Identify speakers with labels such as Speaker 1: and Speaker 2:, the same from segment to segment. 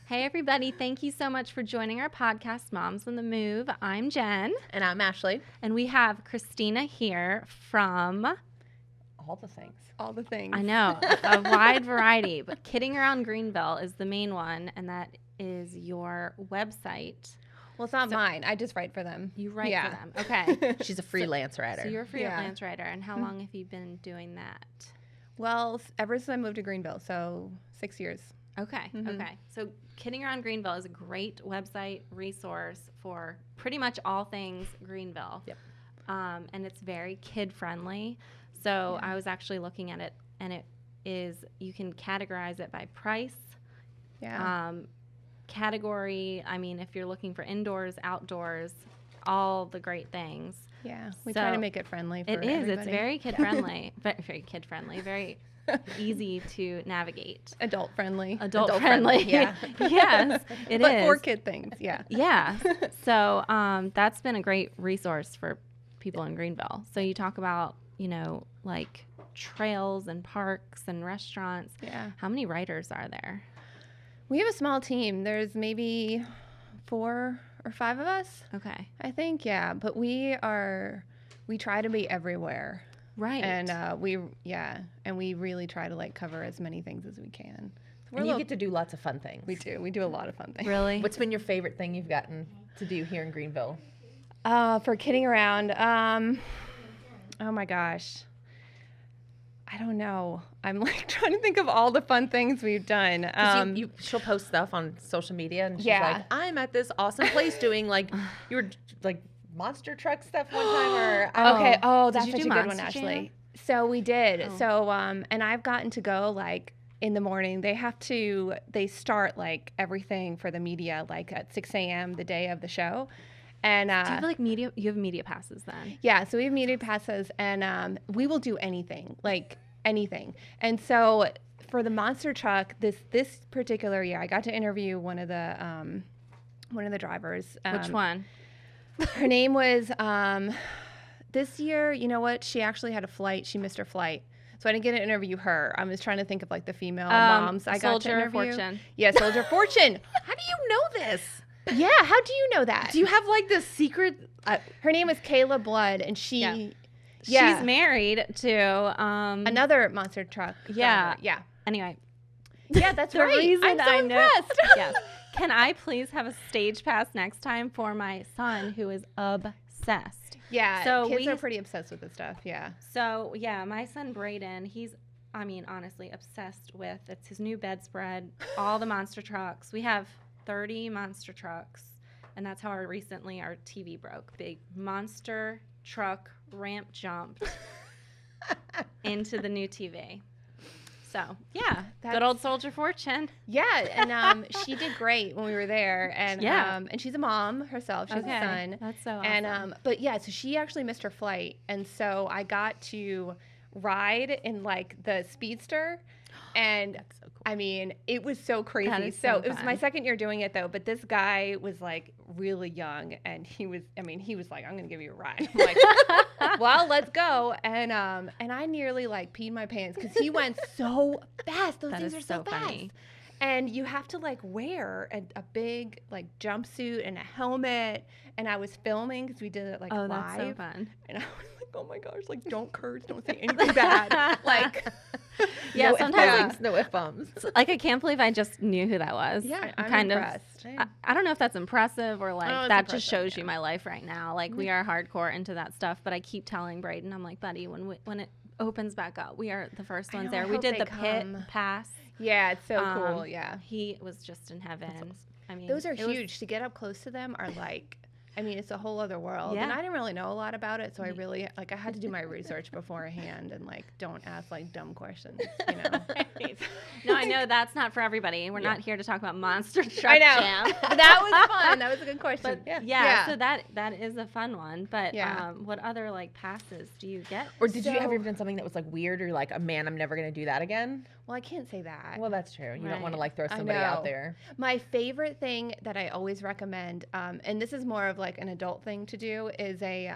Speaker 1: Hey, everybody. Thank you so much for joining our podcast, Moms on the Move. I'm Jen.
Speaker 2: And I'm Ashley.
Speaker 1: And we have Kristina here from...
Speaker 2: All the things.
Speaker 3: All the things.
Speaker 1: I know, a wide variety. But Kidding Around Greenville is the main one, and that is your website.
Speaker 3: Well, it's not mine. I just write for them.
Speaker 1: You write for them. Okay.
Speaker 2: She's a freelance writer.
Speaker 1: So you're a freelance writer. And how long have you been doing that?
Speaker 3: Well, ever since I moved to Greenville, so 6 years.
Speaker 1: Okay. Okay. So Kidding Around Greenville is a great website resource for pretty much all things Greenville.
Speaker 2: Yep.
Speaker 1: And it's very kid friendly. So I was actually looking at it, and it is, you can categorize it by price.
Speaker 3: Yeah.
Speaker 1: Category, I mean, if you're looking for indoors, outdoors, all the great things.
Speaker 3: Yeah. We
Speaker 1: So
Speaker 3: try to make it friendly for
Speaker 1: It is.
Speaker 3: everybody.
Speaker 1: It's very kid friendly. Very kid friendly. Very easy to navigate.
Speaker 3: Adult friendly.
Speaker 1: Adult friendly.
Speaker 2: Yeah.
Speaker 1: Yes, it
Speaker 3: but
Speaker 1: is.
Speaker 3: for kid things, yeah.
Speaker 1: Yeah. So that's been a great resource for people in Greenville. So you talk about, you know, like trails and parks and restaurants.
Speaker 3: Yeah.
Speaker 1: How many writers are there?
Speaker 3: We have a small team. There's maybe 4 or 5 of us,
Speaker 1: Okay.
Speaker 3: I think, yeah. But we try to be everywhere.
Speaker 1: Right.
Speaker 3: And we really try to like cover as many things as we can. So
Speaker 2: And you get to do lots of fun things.
Speaker 3: we do a lot of fun things.
Speaker 1: Really?
Speaker 2: What's been your favorite thing you've gotten to do here in Greenville?
Speaker 3: For Kidding Around, oh my gosh. I don't know. I'm like trying to think of all the fun things we've done.
Speaker 2: 'Cause she'll post stuff on social media, and she's like, "I'm at this awesome place doing like you were like monster truck stuff one time." Or
Speaker 3: Okay. Oh, that's
Speaker 1: you
Speaker 3: such a
Speaker 1: do
Speaker 3: good one,
Speaker 1: Monster
Speaker 3: Ashley. So we did.
Speaker 1: Oh.
Speaker 3: So and I've gotten to go like in the morning. They start like everything for the media like at 6 a.m. the day of the show. And
Speaker 1: Do you have like media? You have media passes then?
Speaker 3: yeah, so we have media passes, and we will do anything, like anything. And so for the monster truck, this particular year, I got to interview one of the drivers.
Speaker 1: Which one?
Speaker 3: Her name was this year. You know what? She actually had a flight. She missed her flight, so I didn't get to interview her. I was trying to think of like the female moms I got to
Speaker 1: Soldier
Speaker 3: interview.
Speaker 1: Fortune.
Speaker 3: Yeah, Soldier Fortune.
Speaker 2: how do you know this?
Speaker 3: Yeah, how do you know that?
Speaker 2: Do you have like this secret?
Speaker 3: Her name is Kayla Blood, and she.
Speaker 1: Yeah.
Speaker 3: Yeah.
Speaker 1: She's married to
Speaker 3: Another monster truck.
Speaker 1: Yeah.
Speaker 3: driver. Yeah.
Speaker 1: Anyway.
Speaker 3: Yeah, that's
Speaker 1: The
Speaker 3: right.
Speaker 1: reason
Speaker 3: I'm so
Speaker 1: I know-
Speaker 3: impressed.
Speaker 1: Yes. Can I please have a stage pass next time for my son who is obsessed?
Speaker 3: Yeah,
Speaker 1: So
Speaker 3: kids
Speaker 1: we-
Speaker 3: are pretty obsessed with this stuff. Yeah.
Speaker 1: So yeah, my son Brayden, he's honestly obsessed with, it's his new bedspread, all the monster trucks. We have 30 monster trucks, and that's how our TV broke. Big monster truck ramp jumped into the new TV. So yeah, good old Soldier Fortune.
Speaker 3: Yeah, and she did great when we were there, and
Speaker 1: Yeah.
Speaker 3: and she's a mom herself. She has a son.
Speaker 1: That's so awesome.
Speaker 3: And but yeah, so she actually missed her flight, and so I got to ride in like the speedster, and
Speaker 2: That's so cool.
Speaker 3: I mean, it was so crazy.
Speaker 1: That is
Speaker 3: So
Speaker 1: so
Speaker 3: it was my
Speaker 1: fun.
Speaker 3: second year doing it though, but this guy was like really young, and he was like, "I'm gonna give you a ride." I'm like, "Well, let's go." And I nearly like peed my pants because he went so fast. Those
Speaker 1: That
Speaker 3: things
Speaker 1: is
Speaker 3: are so
Speaker 1: so
Speaker 3: fast.
Speaker 1: funny.
Speaker 3: And you have to like wear a big like jumpsuit and a helmet. And I was filming because we did it like
Speaker 1: Oh,
Speaker 3: live.
Speaker 1: that's so fun.
Speaker 3: And I was like, oh my gosh, like don't curse, don't say anything bad. Like,
Speaker 1: Yeah,
Speaker 2: no
Speaker 1: sometimes
Speaker 2: F-bombs, no F-bombs.
Speaker 1: like I can't believe I just knew who that was.
Speaker 3: yeah, I'm
Speaker 1: kind
Speaker 3: impressed.
Speaker 1: of. I don't know if that's impressive or like
Speaker 3: Oh, it's
Speaker 1: that just
Speaker 3: impressive,
Speaker 1: shows you
Speaker 3: yeah.
Speaker 1: my life right now. Like we are hardcore into that stuff, but I keep telling Brayden, I'm like, buddy, when it opens back up, we are the first
Speaker 3: I
Speaker 1: ones
Speaker 3: know, I
Speaker 1: there. We
Speaker 3: hope
Speaker 1: did
Speaker 3: they
Speaker 1: the pit
Speaker 3: come.
Speaker 1: pass.
Speaker 3: Yeah, it's so
Speaker 1: Um,
Speaker 3: cool. Yeah.
Speaker 1: He was just in heaven.
Speaker 2: awesome.
Speaker 1: I mean,
Speaker 3: Those are
Speaker 1: it was-
Speaker 3: huge. To get up close to them are like, I mean, it's a whole other world.
Speaker 1: Yeah.
Speaker 3: And I didn't really know a lot about it. So I really, like, I had to do my research beforehand and, like, don't ask, like, dumb questions, you know?
Speaker 1: No, I know that's not for everybody. We're not here to talk about Monster Truck
Speaker 3: I know.
Speaker 1: Jam.
Speaker 3: That was fun. That was a good question.
Speaker 1: But
Speaker 3: yeah.
Speaker 1: yeah, so that is a fun one. But
Speaker 3: Yeah.
Speaker 1: what other like passes do you get?
Speaker 2: Or did you
Speaker 3: So-
Speaker 2: ever done something that was like weird, or like, man, I'm never gonna do that again?
Speaker 3: Well, I can't say that.
Speaker 2: Well, that's true. You don't want to
Speaker 1: Right.
Speaker 2: like throw
Speaker 3: I
Speaker 2: somebody out
Speaker 3: know.
Speaker 2: there.
Speaker 3: My favorite thing that I always recommend, and this is more of like an adult thing to do, is a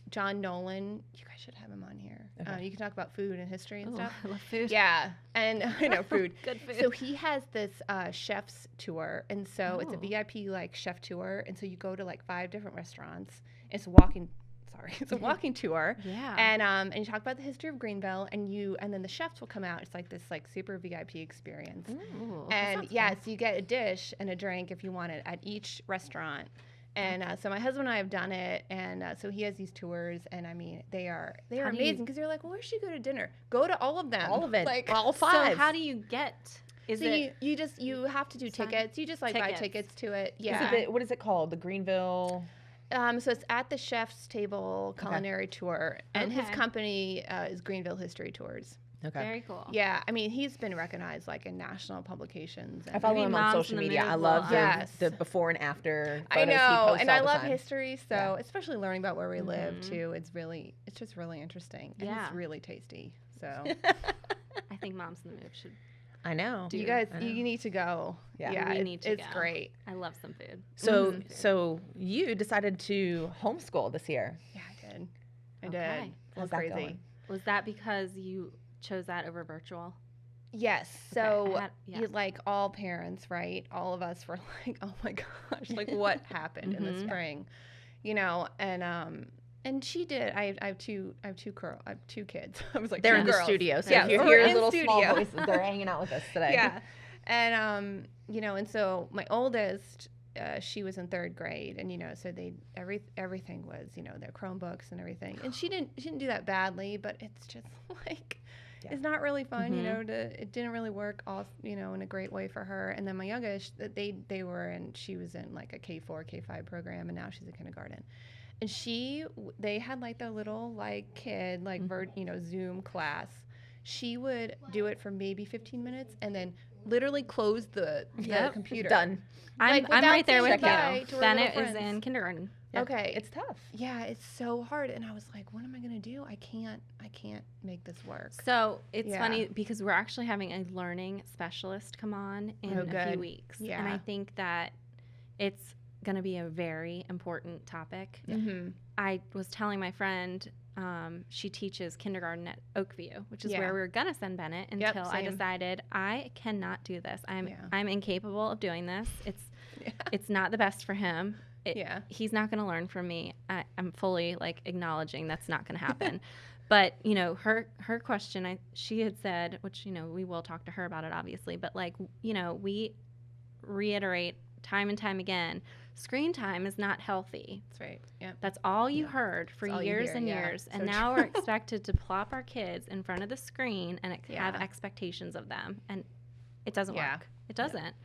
Speaker 3: John Nolan. You guys should have him on here.
Speaker 2: Okay.
Speaker 3: You can talk about food and history and
Speaker 1: Ooh,
Speaker 3: stuff.
Speaker 1: I love food.
Speaker 3: Yeah, and I know food.
Speaker 1: Good food.
Speaker 3: So he has this chef's tour, and so it's a
Speaker 1: Oh.
Speaker 3: VIP like chef tour, and so you go to like 5 different restaurants. It's a walking. Sorry, it's a walking tour.
Speaker 1: Yeah.
Speaker 3: And you talk about the history of Greenville, and then the chefs will come out. It's like this like super VIP experience.
Speaker 1: Ooh,
Speaker 3: And yeah, so you get a dish and a drink if you want it at each restaurant. And so my husband and I have done it, and so he has these tours, and I mean they are
Speaker 1: How do you-
Speaker 3: amazing because you're like, well, where should you go to dinner? Go to all of them,
Speaker 2: All of it.
Speaker 3: like
Speaker 2: all 5.
Speaker 1: So how do you get? Is
Speaker 3: so
Speaker 1: it?
Speaker 3: you have to do
Speaker 1: Sign-
Speaker 3: tickets. You just like buy
Speaker 1: tickets.
Speaker 3: tickets to it.
Speaker 2: Is
Speaker 3: Yeah.
Speaker 2: it what is it called? The Greenville.
Speaker 3: So it's at the Chef's Table Culinary Tour, and his
Speaker 1: Okay.
Speaker 3: company is Greenville History Tours.
Speaker 2: Okay.
Speaker 1: Very cool.
Speaker 3: Yeah, I mean he's been recognized like in national publications.
Speaker 2: I follow
Speaker 1: Maybe
Speaker 2: him on
Speaker 1: Moms
Speaker 2: social
Speaker 1: in the
Speaker 2: media.
Speaker 1: Move
Speaker 2: I
Speaker 1: will,
Speaker 2: love
Speaker 3: Yes.
Speaker 2: the before and after
Speaker 3: I
Speaker 2: photos he
Speaker 3: know,
Speaker 2: posts
Speaker 3: and
Speaker 2: all
Speaker 3: I
Speaker 2: the
Speaker 3: love
Speaker 2: time.
Speaker 3: history, so
Speaker 2: Yeah.
Speaker 3: especially learning about where we live
Speaker 1: Mhm.
Speaker 3: too. It's just really interesting, and
Speaker 1: Yeah.
Speaker 3: it's really tasty. So
Speaker 1: I think Moms in the Move should.
Speaker 2: I know.
Speaker 3: you guys,
Speaker 2: I know.
Speaker 3: you need to go.
Speaker 2: Yeah.
Speaker 1: We
Speaker 3: it-
Speaker 1: need to
Speaker 3: it's
Speaker 1: go.
Speaker 3: great.
Speaker 1: I love some food.
Speaker 2: So
Speaker 3: Mhm.
Speaker 2: so you decided to homeschool this year.
Speaker 3: Yeah, I did. I
Speaker 1: Okay.
Speaker 3: did. It
Speaker 2: How's
Speaker 3: was
Speaker 2: that
Speaker 3: crazy.
Speaker 2: going?
Speaker 1: Was that because you chose that over virtual?
Speaker 3: Yes.
Speaker 1: Okay, I
Speaker 3: So,
Speaker 1: had- yeah.
Speaker 3: you, like all parents, right? All of us were like, "Oh my gosh, like what happened in the
Speaker 1: Mhm.
Speaker 3: spring?" You know, and she did. I have two kids. I was like,
Speaker 2: They're
Speaker 3: two
Speaker 2: in the
Speaker 3: girls.
Speaker 2: studio, so
Speaker 3: Yeah,
Speaker 2: if you
Speaker 3: we're
Speaker 2: hear
Speaker 3: in
Speaker 2: little small
Speaker 3: studio.
Speaker 2: voices, they're hanging out with us today.
Speaker 3: Yeah, and you know, and so my oldest, she was in 3rd grade, and you know, so everything was, you know, their Chromebooks and everything, and she didn't do that badly, but it's just like.
Speaker 2: Yeah.
Speaker 3: It's not really fun, you
Speaker 1: Mhm.
Speaker 3: know. It didn't really work off, you know, in a great way for her. And then my youngest, they were in. She was in like a K4, K5 program, and now she's in kindergarten. And they had like their little like kid like you know, Zoom class. She would do it for maybe 15 minutes and then literally close the
Speaker 1: Yep.
Speaker 3: computer.
Speaker 2: Done.
Speaker 1: I'm
Speaker 3: without
Speaker 1: right there
Speaker 3: saying
Speaker 1: with
Speaker 3: goodbye
Speaker 1: you.
Speaker 3: to her
Speaker 1: Bennett
Speaker 3: little
Speaker 1: is
Speaker 3: friends.
Speaker 1: in kindergarten.
Speaker 2: Yeah.
Speaker 3: Okay.
Speaker 2: It's tough.
Speaker 3: Yeah, it's so hard. And I was like, what am I gonna do? I can't make this work.
Speaker 1: So it's
Speaker 3: Yeah.
Speaker 1: funny because we're actually having a learning specialist come on in
Speaker 3: Oh,
Speaker 1: a few
Speaker 3: good.
Speaker 1: weeks. And
Speaker 3: Yeah.
Speaker 1: I think that it's going to be a very important topic.
Speaker 3: Mm-hmm.
Speaker 1: I was telling my friend, she teaches kindergarten at Oakview, which is
Speaker 3: Yeah.
Speaker 1: where we were going to send Bennett
Speaker 3: Yep,
Speaker 1: until I
Speaker 3: same.
Speaker 1: decided I cannot do this.
Speaker 3: Yeah.
Speaker 1: I'm incapable of doing this.
Speaker 3: Yeah.
Speaker 1: It's not the best for him.
Speaker 3: Yeah.
Speaker 1: He's not going to learn from me. I'm fully like acknowledging that's not going to happen. But you know, her question, she had said, which you know we will talk to her about it obviously, but like you know we reiterate time and time again, screen time is not healthy.
Speaker 3: That's right. Yeah.
Speaker 1: That's all you heard for
Speaker 3: That's all you
Speaker 1: years
Speaker 3: hear,
Speaker 1: and
Speaker 3: yeah.
Speaker 1: years,
Speaker 3: So
Speaker 1: and now we're
Speaker 3: true.
Speaker 1: expected to plop our kids in front of the screen and have
Speaker 3: Yeah.
Speaker 1: expectations of them, and it doesn't
Speaker 3: Yeah.
Speaker 1: work. It doesn't.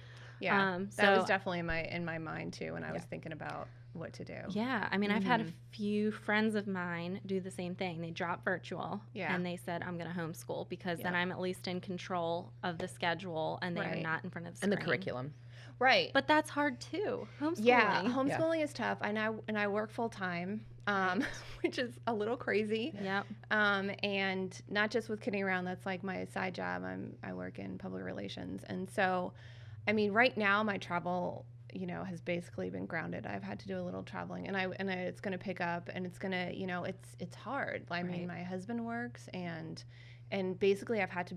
Speaker 3: Yeah.
Speaker 1: So
Speaker 3: That was definitely in my mind too when I was thinking about what to do.
Speaker 1: Yeah, I mean, I've had a
Speaker 3: Mhm.
Speaker 1: few friends of mine do the same thing. They dropped virtual,
Speaker 3: Yeah.
Speaker 1: and they said, "I'm going to homeschool because then
Speaker 3: Yeah.
Speaker 1: I'm at least in control of the schedule, and they are
Speaker 3: Right.
Speaker 1: not in front of the
Speaker 2: And the
Speaker 1: screen."
Speaker 2: curriculum.
Speaker 3: Right.
Speaker 1: But that's hard too. Homeschooling.
Speaker 3: Yeah, homeschooling is tough, and I work full time, which is a little crazy.
Speaker 1: Yep.
Speaker 3: And not just with kidding around. That's like my side job. I work in public relations, and so, I mean, right now my travel, you know, has basically been grounded. I've had to do a little traveling, and it's going to pick up, and it's going to, you know, it's hard. I mean, my husband works, and basically I have to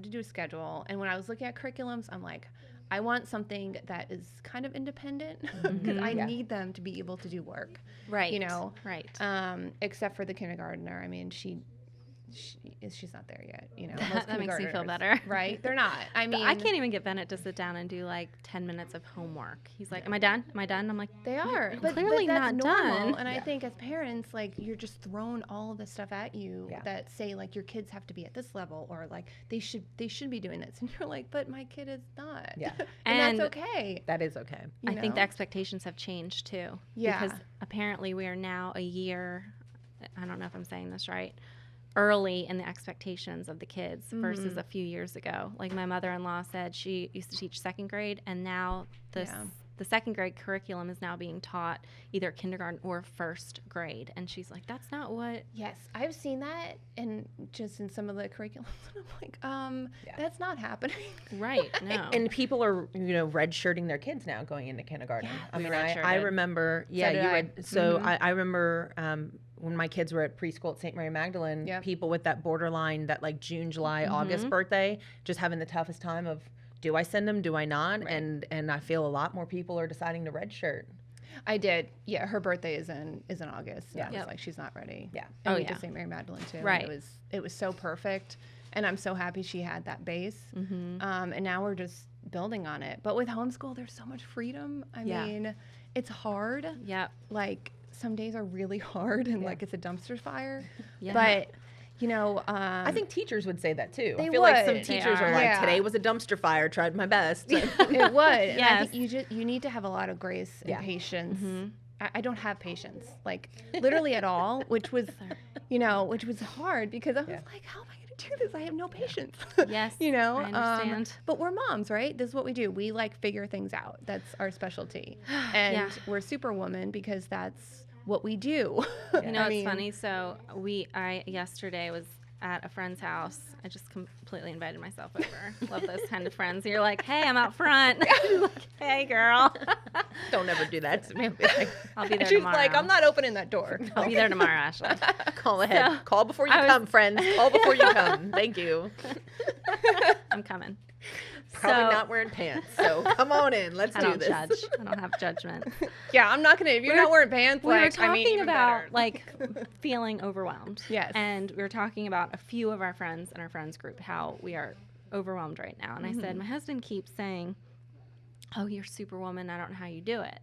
Speaker 3: do a schedule. And when I was looking at curriculums, I'm like, I want something that is kind of independent because I
Speaker 2: Yeah.
Speaker 3: need them to be able to do work.
Speaker 1: Right.
Speaker 3: You know,
Speaker 1: Right.
Speaker 3: except for the kindergartner. I mean, she's not there yet. You know,
Speaker 1: That makes me feel
Speaker 3: kindergartners,
Speaker 1: better.
Speaker 3: right? They're not. I mean,
Speaker 1: I can't even get Bennett to sit down and do like 10 minutes of homework. He's like, "Am I done? Am I done?" I'm like,
Speaker 3: They are, but
Speaker 1: clearly
Speaker 3: that's
Speaker 1: not
Speaker 3: normal.
Speaker 1: done.
Speaker 3: And I
Speaker 2: Yeah.
Speaker 3: think as parents, like you're just throwing all of this stuff at you
Speaker 2: Yeah.
Speaker 3: that say like your kids have to be at this level or like they should be doing this, and you're like, but my kid is not.
Speaker 2: Yeah.
Speaker 3: and
Speaker 1: And
Speaker 3: that's okay.
Speaker 2: That is okay.
Speaker 3: you
Speaker 1: I think the
Speaker 3: know?
Speaker 1: expectations have changed too.
Speaker 3: Yeah.
Speaker 1: Because apparently we are now a year, I don't know if I'm saying this right, early in the expectations of the kids versus a few years ago. Like my mother-in-law said she used to teach 2nd grade, and now the 2nd grade curriculum is now being taught either kindergarten or 1st grade. And she's like, that's not what.
Speaker 3: Yes, I've seen that, and just in some of the curriculums, and I'm like,
Speaker 2: Yeah.
Speaker 3: that's not happening.
Speaker 1: Right. No.
Speaker 2: And people are, you know, redshirting their kids now going into kindergarten.
Speaker 3: Yeah,
Speaker 2: I
Speaker 1: we
Speaker 2: mean,
Speaker 1: redshirted.
Speaker 2: I remember, yeah,
Speaker 3: did
Speaker 2: you
Speaker 3: I.
Speaker 2: read. So
Speaker 3: Mhm.
Speaker 2: I remember when my kids were at preschool at St. Mary Magdalene,
Speaker 3: Yep.
Speaker 2: people with that borderline, that like June, July, August birthday, just having the toughest time of, do I send them? Do I not?
Speaker 3: Right.
Speaker 2: And I feel a lot more people are deciding to redshirt.
Speaker 3: I did. Yeah, her birthday is in August.
Speaker 2: Yeah.
Speaker 3: I was like, she's not ready.
Speaker 2: Yeah.
Speaker 3: And
Speaker 1: Oh,
Speaker 3: we
Speaker 1: yeah.
Speaker 3: did St. Mary Magdalene too. and
Speaker 1: Right.
Speaker 3: It was so perfect, and I'm so happy she had that base. And now we're just building on it. But with homeschool, there's so much freedom. I
Speaker 1: Yeah.
Speaker 3: mean, it's hard.
Speaker 1: Yep.
Speaker 3: Like some days are really hard, and like it's a dumpster fire.
Speaker 1: Yeah.
Speaker 3: But you know,
Speaker 2: I think teachers would say that too. I
Speaker 3: They
Speaker 2: feel like some
Speaker 3: would.
Speaker 1: They
Speaker 2: teachers are
Speaker 1: are.
Speaker 2: like,
Speaker 3: Yeah.
Speaker 2: today was a dumpster fire, tried my best.
Speaker 3: it would. And I
Speaker 1: Yes.
Speaker 3: think you need to have a lot of grace and
Speaker 2: Yeah.
Speaker 3: patience. I don't have patience, like literally at all, which was hard because I was like, how am I going to do this? I have no patience.
Speaker 1: Yes.
Speaker 3: you know,
Speaker 1: I understand.
Speaker 3: but we're moms, right? This is what we do. We like figure things out. That's our specialty, and
Speaker 1: Yeah.
Speaker 3: we're superwoman because that's what we do.
Speaker 1: You know, it's funny. So I yesterday was at a friend's house. I just completely invited myself over. Love those kind of friends. You're like, hey, I'm out front. Like, hey, girl.
Speaker 2: Don't ever do that to me. I'll be like,
Speaker 1: I'll be there
Speaker 3: She's
Speaker 1: tomorrow.
Speaker 3: like, I'm not opening that door.
Speaker 1: I'll be there tomorrow, Ashley.
Speaker 2: call ahead.
Speaker 1: So,
Speaker 2: Call before you
Speaker 1: I was-
Speaker 2: come, friends. Call before you come. Thank you.
Speaker 1: I'm coming.
Speaker 2: Probably
Speaker 1: So-
Speaker 2: not wearing pants. So come on in. Let's
Speaker 1: I
Speaker 2: do
Speaker 1: don't
Speaker 2: this.
Speaker 1: judge. I don't have judgment.
Speaker 3: Yeah, I'm not gonna. If you're not wearing pants,
Speaker 1: We were
Speaker 3: like, I mean,
Speaker 1: talking
Speaker 3: even
Speaker 1: about
Speaker 3: better.
Speaker 1: like feeling overwhelmed.
Speaker 3: Yes.
Speaker 1: And we were talking about a few of our friends in our friends group, how we are overwhelmed right now. And I said, my husband keeps saying, oh, you're superwoman. I don't know how you do it.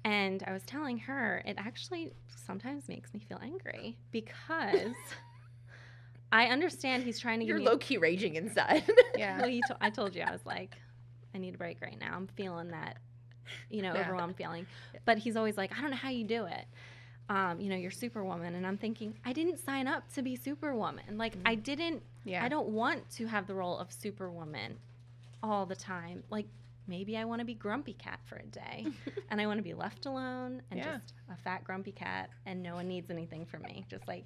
Speaker 1: And I was telling her, it actually sometimes makes me feel angry because I understand he's trying to
Speaker 2: You're
Speaker 1: give me
Speaker 2: low key raging inside.
Speaker 3: Yeah.
Speaker 1: well, I told you, I was like, I need a break right now. I'm feeling that,
Speaker 3: Yeah.
Speaker 1: overwhelmed feeling. But he's always like, I don't know how you do it. You're superwoman. And I'm thinking, I didn't sign up to be superwoman. Like, I didn't,
Speaker 3: Yeah.
Speaker 1: I don't want to have the role of superwoman all the time. Like, maybe I want to be grumpy cat for a day. And I want to be left alone and
Speaker 3: Yeah.
Speaker 1: just a fat grumpy cat and no one needs anything from me. Just like,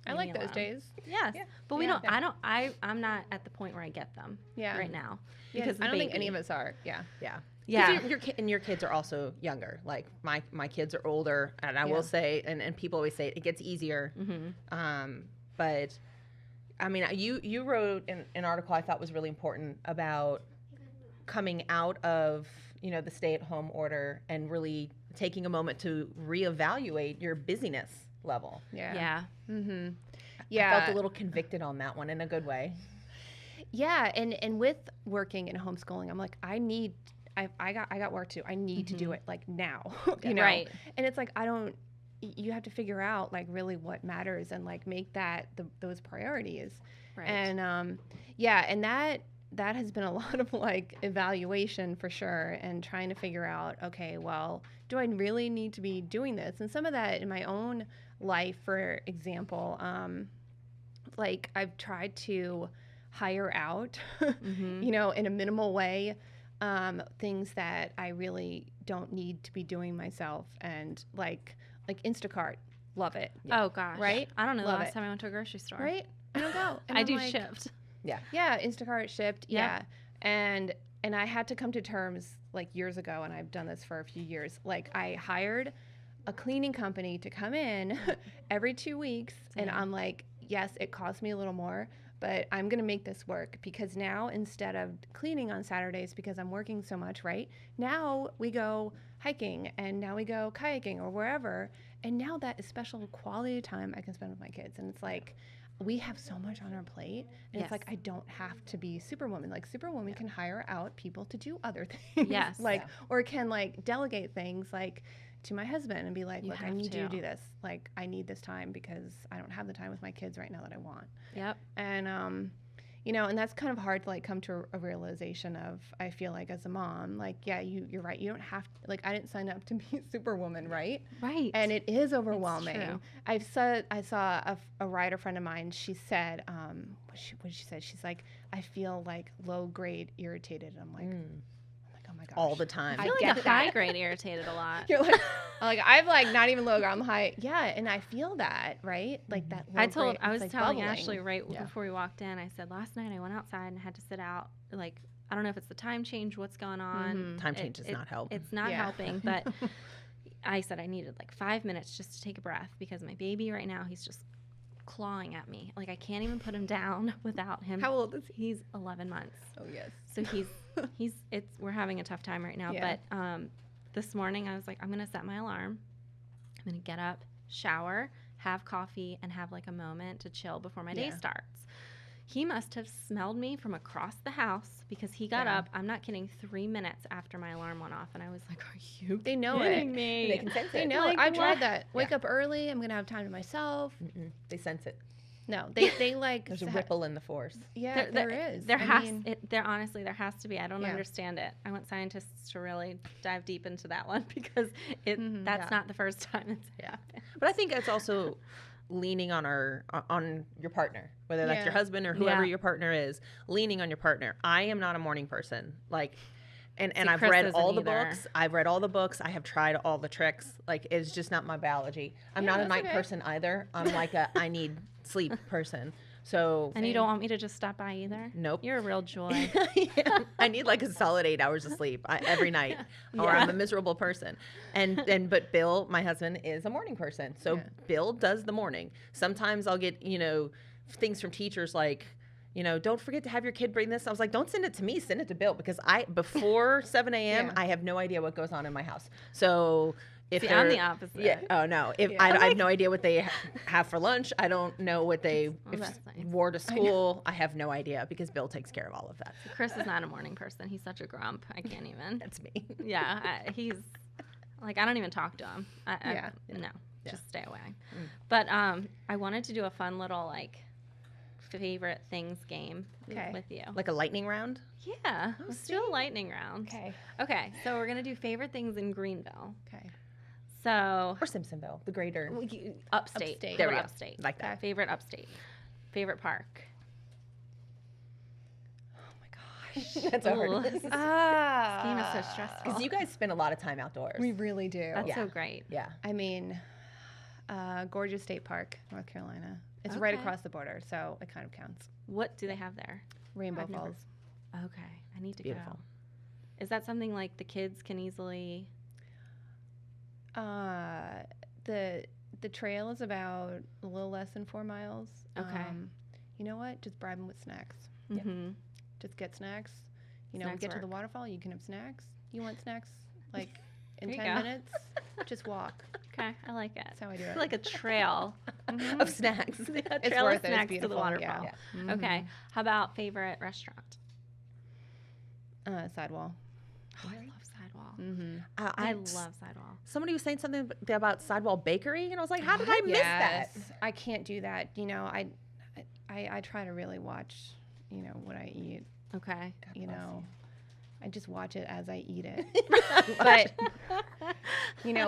Speaker 3: I
Speaker 1: leave
Speaker 3: like
Speaker 1: me
Speaker 3: those
Speaker 1: alone.
Speaker 3: days.
Speaker 1: Yes.
Speaker 3: Yeah.
Speaker 1: But we
Speaker 3: Yeah.
Speaker 1: don't, I'm not at the point where I get them
Speaker 3: Yeah.
Speaker 1: right now.
Speaker 3: Yeah,
Speaker 1: Because
Speaker 3: I
Speaker 1: the
Speaker 3: don't think any of
Speaker 1: baby.
Speaker 3: us are. Yeah.
Speaker 2: Yeah.
Speaker 1: Yeah.
Speaker 2: And your kids are also younger. Like my kids are older, and I
Speaker 3: Yeah.
Speaker 2: will say, and people always say it gets easier. But I mean, you wrote an article I thought was really important about coming out of the stay-at-home order and really taking a moment to reevaluate your busyness level.
Speaker 3: Yeah.
Speaker 1: Yeah.
Speaker 3: Mm-hmm.
Speaker 2: I
Speaker 3: Yeah.
Speaker 2: felt a little convicted on that one in a good way.
Speaker 3: Yeah, and with working and homeschooling, I'm like, I got work to do. I need to do it like now, you know.
Speaker 1: Right.
Speaker 3: And it's like you have to figure out like really what matters and like make that those priorities.
Speaker 1: Right.
Speaker 3: And and that has been a lot of like evaluation for sure, and trying to figure out, okay, well, do I really need to be doing this? And some of that in my own life, for example, like I've tried to hire out, in a minimal way, things that I really don't need to be doing myself, and like Instacart, love it.
Speaker 1: Oh gosh.
Speaker 3: Right?
Speaker 1: I don't know the
Speaker 3: Love
Speaker 1: last
Speaker 3: it.
Speaker 1: time I went to a grocery store.
Speaker 3: Right? I don't go. And
Speaker 1: I
Speaker 3: I'm
Speaker 1: do
Speaker 3: like,
Speaker 1: shift.
Speaker 3: Yeah, Instacart shipped.
Speaker 1: Yeah.
Speaker 3: Yeah. And I had to come to terms like years ago, and I've done this for a few years. Like I hired a cleaning company to come in every 2 weeks, and I'm like, yes, it cost me a little more, but I'm going to make this work, because now instead of cleaning on Saturdays because I'm working so much, right? Now we go hiking, and now we go kayaking or wherever. And now that is special quality time I can spend with my kids. And it's like, we have so much on our plate, and
Speaker 1: Yes.
Speaker 3: it's like, I don't have to be superwoman. Like superwoman can hire out people to do other things.
Speaker 1: Yes.
Speaker 3: Like, or can like delegate things like to my husband and be like,
Speaker 1: You
Speaker 3: look, I
Speaker 1: have
Speaker 3: need you to
Speaker 1: to.
Speaker 3: do this. Like, I need this time because I don't have the time with my kids right now that I want.
Speaker 1: Yep.
Speaker 3: And and that's kind of hard to like come to a realization of, I feel like, as a mom, like, yeah, you're right. You don't have to, like, I didn't sign up to be superwoman, right?
Speaker 1: Right.
Speaker 3: And it is overwhelming.
Speaker 1: true.
Speaker 3: I saw a writer friend of mine. She said, what did she say? She's like, I feel like low grade irritated. And I'm like, oh my gosh,
Speaker 2: All the time.
Speaker 1: I
Speaker 3: I
Speaker 1: feel
Speaker 3: get
Speaker 1: like the high
Speaker 3: that.
Speaker 1: grade irritated a lot.
Speaker 3: You're like I've like not even low grade. I'm high. Yeah, and I feel that, right? Like that. Low grade,
Speaker 1: I
Speaker 3: it's
Speaker 1: was
Speaker 3: like
Speaker 1: telling
Speaker 3: bubbling.
Speaker 1: Ashley right
Speaker 3: Yeah.
Speaker 1: before we walked in, I said, last night I went outside and had to sit out. Like, I don't know if it's the time change, what's going on.
Speaker 3: Mhm.
Speaker 2: Time change does not help.
Speaker 1: It's not
Speaker 3: Yeah.
Speaker 1: helping, but I said I needed like 5 minutes just to take a breath because my baby right now, he's just clawing at me. Like I can't even put him down without him.
Speaker 3: How old is he?
Speaker 1: He's 11 months.
Speaker 3: Oh, yes.
Speaker 1: So we're having a tough time right now.
Speaker 3: Yeah.
Speaker 1: But this morning I was like, I'm going to set my alarm. I'm going to get up, shower, have coffee, and have like a moment to chill before my day starts. He must have smelled me from across the house because he got up, I'm not kidding, 3 minutes after my alarm went off. And I was like, are you
Speaker 3: They know
Speaker 1: kidding
Speaker 3: it.
Speaker 1: me?
Speaker 2: They can sense
Speaker 3: They
Speaker 2: it.
Speaker 3: know.
Speaker 1: Like,
Speaker 3: I tried
Speaker 1: what?
Speaker 3: that. Wake up early. I'm going to have time to myself.
Speaker 2: They sense it.
Speaker 3: No, they like.
Speaker 2: There's a ripple in the force.
Speaker 3: Yeah, there is.
Speaker 1: There
Speaker 3: I mean,
Speaker 1: honestly, there has to be. I don't understand it. I want scientists to really dive deep into that one because that's not the first time it's happened.
Speaker 2: But I think it's also leaning on your partner, whether that's your husband or whoever your partner is, leaning on your partner. I am not a morning person. Like, and I've
Speaker 1: Chris
Speaker 2: read
Speaker 1: isn't
Speaker 2: all the
Speaker 1: either.
Speaker 2: books. I've read all the books. I have tried all the tricks. Like, it's just not my biology. I'm not a night person either. I'm like I need sleep person. So
Speaker 1: And you don't want me to just stop by either?
Speaker 2: Nope.
Speaker 1: You're a real joy.
Speaker 2: I need like a solid 8 hours of sleep every night, or I'm a miserable person. But Bill, my husband, is a morning person, so Bill does the morning. Sometimes I'll get things from teachers like, don't forget to have your kid bring this. I was like, don't send it to me, send it to Bill, because before 7 a.m. I have no idea what goes on in my house. So.
Speaker 1: I'm the opposite.
Speaker 2: Yeah. Oh no. I have no idea what they have for lunch. I don't know what they
Speaker 1: that's nice.
Speaker 2: wore to school. I have no idea because Bill takes care of all of that.
Speaker 1: Chris is not a morning person. He's such a grump. I can't even.
Speaker 2: That's me.
Speaker 1: Yeah. He's like, I don't even talk to him. No, just stay away. But I wanted to do a fun little like favorite things game with you.
Speaker 2: Like a lightning round?
Speaker 1: Yeah. Let's do a lightning round. Okay. So we're going to do favorite things in Greenville.
Speaker 3: Okay.
Speaker 1: So.
Speaker 2: Or Simpsonville, the greater.
Speaker 1: Upstate.
Speaker 2: There we go.
Speaker 1: Upstate.
Speaker 2: Like that.
Speaker 1: Favorite upstate. Favorite park.
Speaker 3: Oh my gosh.
Speaker 2: That's a hard one.
Speaker 1: This game is so stressful.
Speaker 2: Because you guys spend a lot of time outdoors.
Speaker 3: We really do.
Speaker 1: That's so great.
Speaker 2: Yeah.
Speaker 3: I mean, Gorgeous State Park, North Carolina. It's right across the border, so it kind of counts.
Speaker 1: What do they have there?
Speaker 3: Rainbow Falls.
Speaker 1: Okay. I need to
Speaker 2: Beautiful.
Speaker 1: go. Is that something like the kids can easily?
Speaker 3: The trail is about a little less than 4 miles.
Speaker 1: Okay.
Speaker 3: You know what? Just bribe them with snacks.
Speaker 1: Mm-hmm.
Speaker 3: Just get snacks.
Speaker 1: Snacks
Speaker 3: Get to the
Speaker 1: work.
Speaker 3: waterfall. You can have snacks. You want snacks? Like in
Speaker 1: There you
Speaker 3: 10
Speaker 1: go.
Speaker 3: minutes? Just walk.
Speaker 1: Okay, I like it.
Speaker 3: That's how I do
Speaker 1: It's
Speaker 3: it.
Speaker 1: like a trail.
Speaker 2: Of snacks.
Speaker 1: A
Speaker 3: It's
Speaker 1: trail
Speaker 3: worth
Speaker 1: of
Speaker 3: it. It's
Speaker 1: snacks to the
Speaker 3: beautiful,
Speaker 1: waterfall.
Speaker 3: yeah.
Speaker 2: Yeah.
Speaker 1: Okay. How about favorite restaurant?
Speaker 3: Sidewall.
Speaker 1: Oh, I love Sidewall.
Speaker 3: Mm-hmm.
Speaker 1: I love Sidewall.
Speaker 2: Somebody was saying something about Sidewall Bakery, and I was like, how did I miss that?
Speaker 3: I can't do that. I try to really watch, what I eat.
Speaker 1: Okay.
Speaker 3: I just watch it as I eat it. But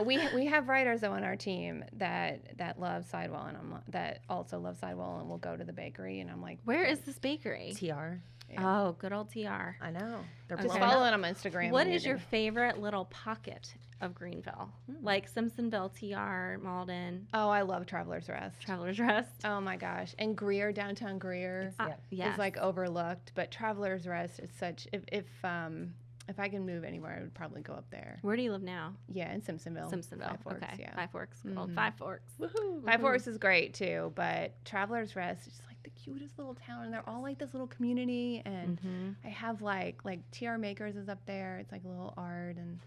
Speaker 3: we have writers on our team that love Sidewall, and that also love Sidewall, and will go to the bakery, and I'm like,
Speaker 1: Where is this bakery?
Speaker 2: TR.
Speaker 3: Yeah.
Speaker 1: Oh, good old TR.
Speaker 2: I know. They're
Speaker 1: Okay.
Speaker 3: Just
Speaker 2: blowing
Speaker 3: follow
Speaker 2: up.
Speaker 3: it on Instagram.
Speaker 1: What
Speaker 3: when
Speaker 1: is
Speaker 3: you're
Speaker 1: your favorite little pocket of Greenville? Like Simpsonville, TR, Malden,
Speaker 3: Oh, I love Traveler's Rest.
Speaker 1: Travelers Rest?
Speaker 3: Oh my gosh, and Greer, downtown Greer,
Speaker 1: Yes.
Speaker 3: is like overlooked, but Traveler's Rest is such. If I can move anywhere, I would probably go up there.
Speaker 1: Where do you live now?
Speaker 3: Yeah, in Simpsonville.
Speaker 1: Simpsonville.
Speaker 3: Five Forks,
Speaker 1: Okay.
Speaker 3: yeah.
Speaker 1: Five Forks. Good old
Speaker 3: Mhm.
Speaker 1: Five Forks.
Speaker 2: Woohoo.
Speaker 3: Five Forks is great too, but Traveler's Rest is just like the cutest little town, and they're all like this little community. And
Speaker 1: Mm-hmm.
Speaker 3: I have like TR Makers is up there. It's like a little art and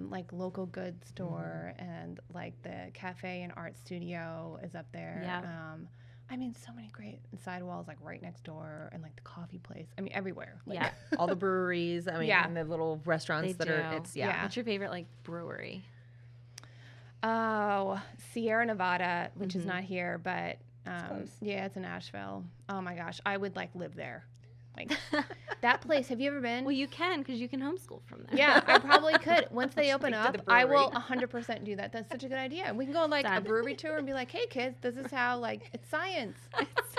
Speaker 3: like local goods store, and like the cafe and art studio is up there.
Speaker 1: Yeah.
Speaker 3: I mean, so many great sidewalls like right next door, and like the coffee place. I mean, everywhere. Like,
Speaker 1: Yeah.
Speaker 2: All the breweries. I mean,
Speaker 3: Yeah.
Speaker 2: and the little restaurants
Speaker 1: They
Speaker 2: that
Speaker 1: do.
Speaker 2: are. It's
Speaker 3: Yeah.
Speaker 1: What's your favorite like brewery?
Speaker 3: Oh, Sierra Nevada, which is
Speaker 1: Mhm.
Speaker 3: not here, but
Speaker 2: close.
Speaker 3: yeah, it's in Nashville. Oh my gosh, I would like live there. Like that place. Have you ever been?
Speaker 1: Well, you can because you can homeschool from there.
Speaker 3: Yeah, I probably could. Once they open
Speaker 2: Take to
Speaker 3: up,
Speaker 2: the
Speaker 3: I will
Speaker 2: brewery.
Speaker 3: 100% do that. That's such a good idea. We can go on like a
Speaker 1: Done.
Speaker 3: brewery tour and be like, "Hey kids, this is how like it's science.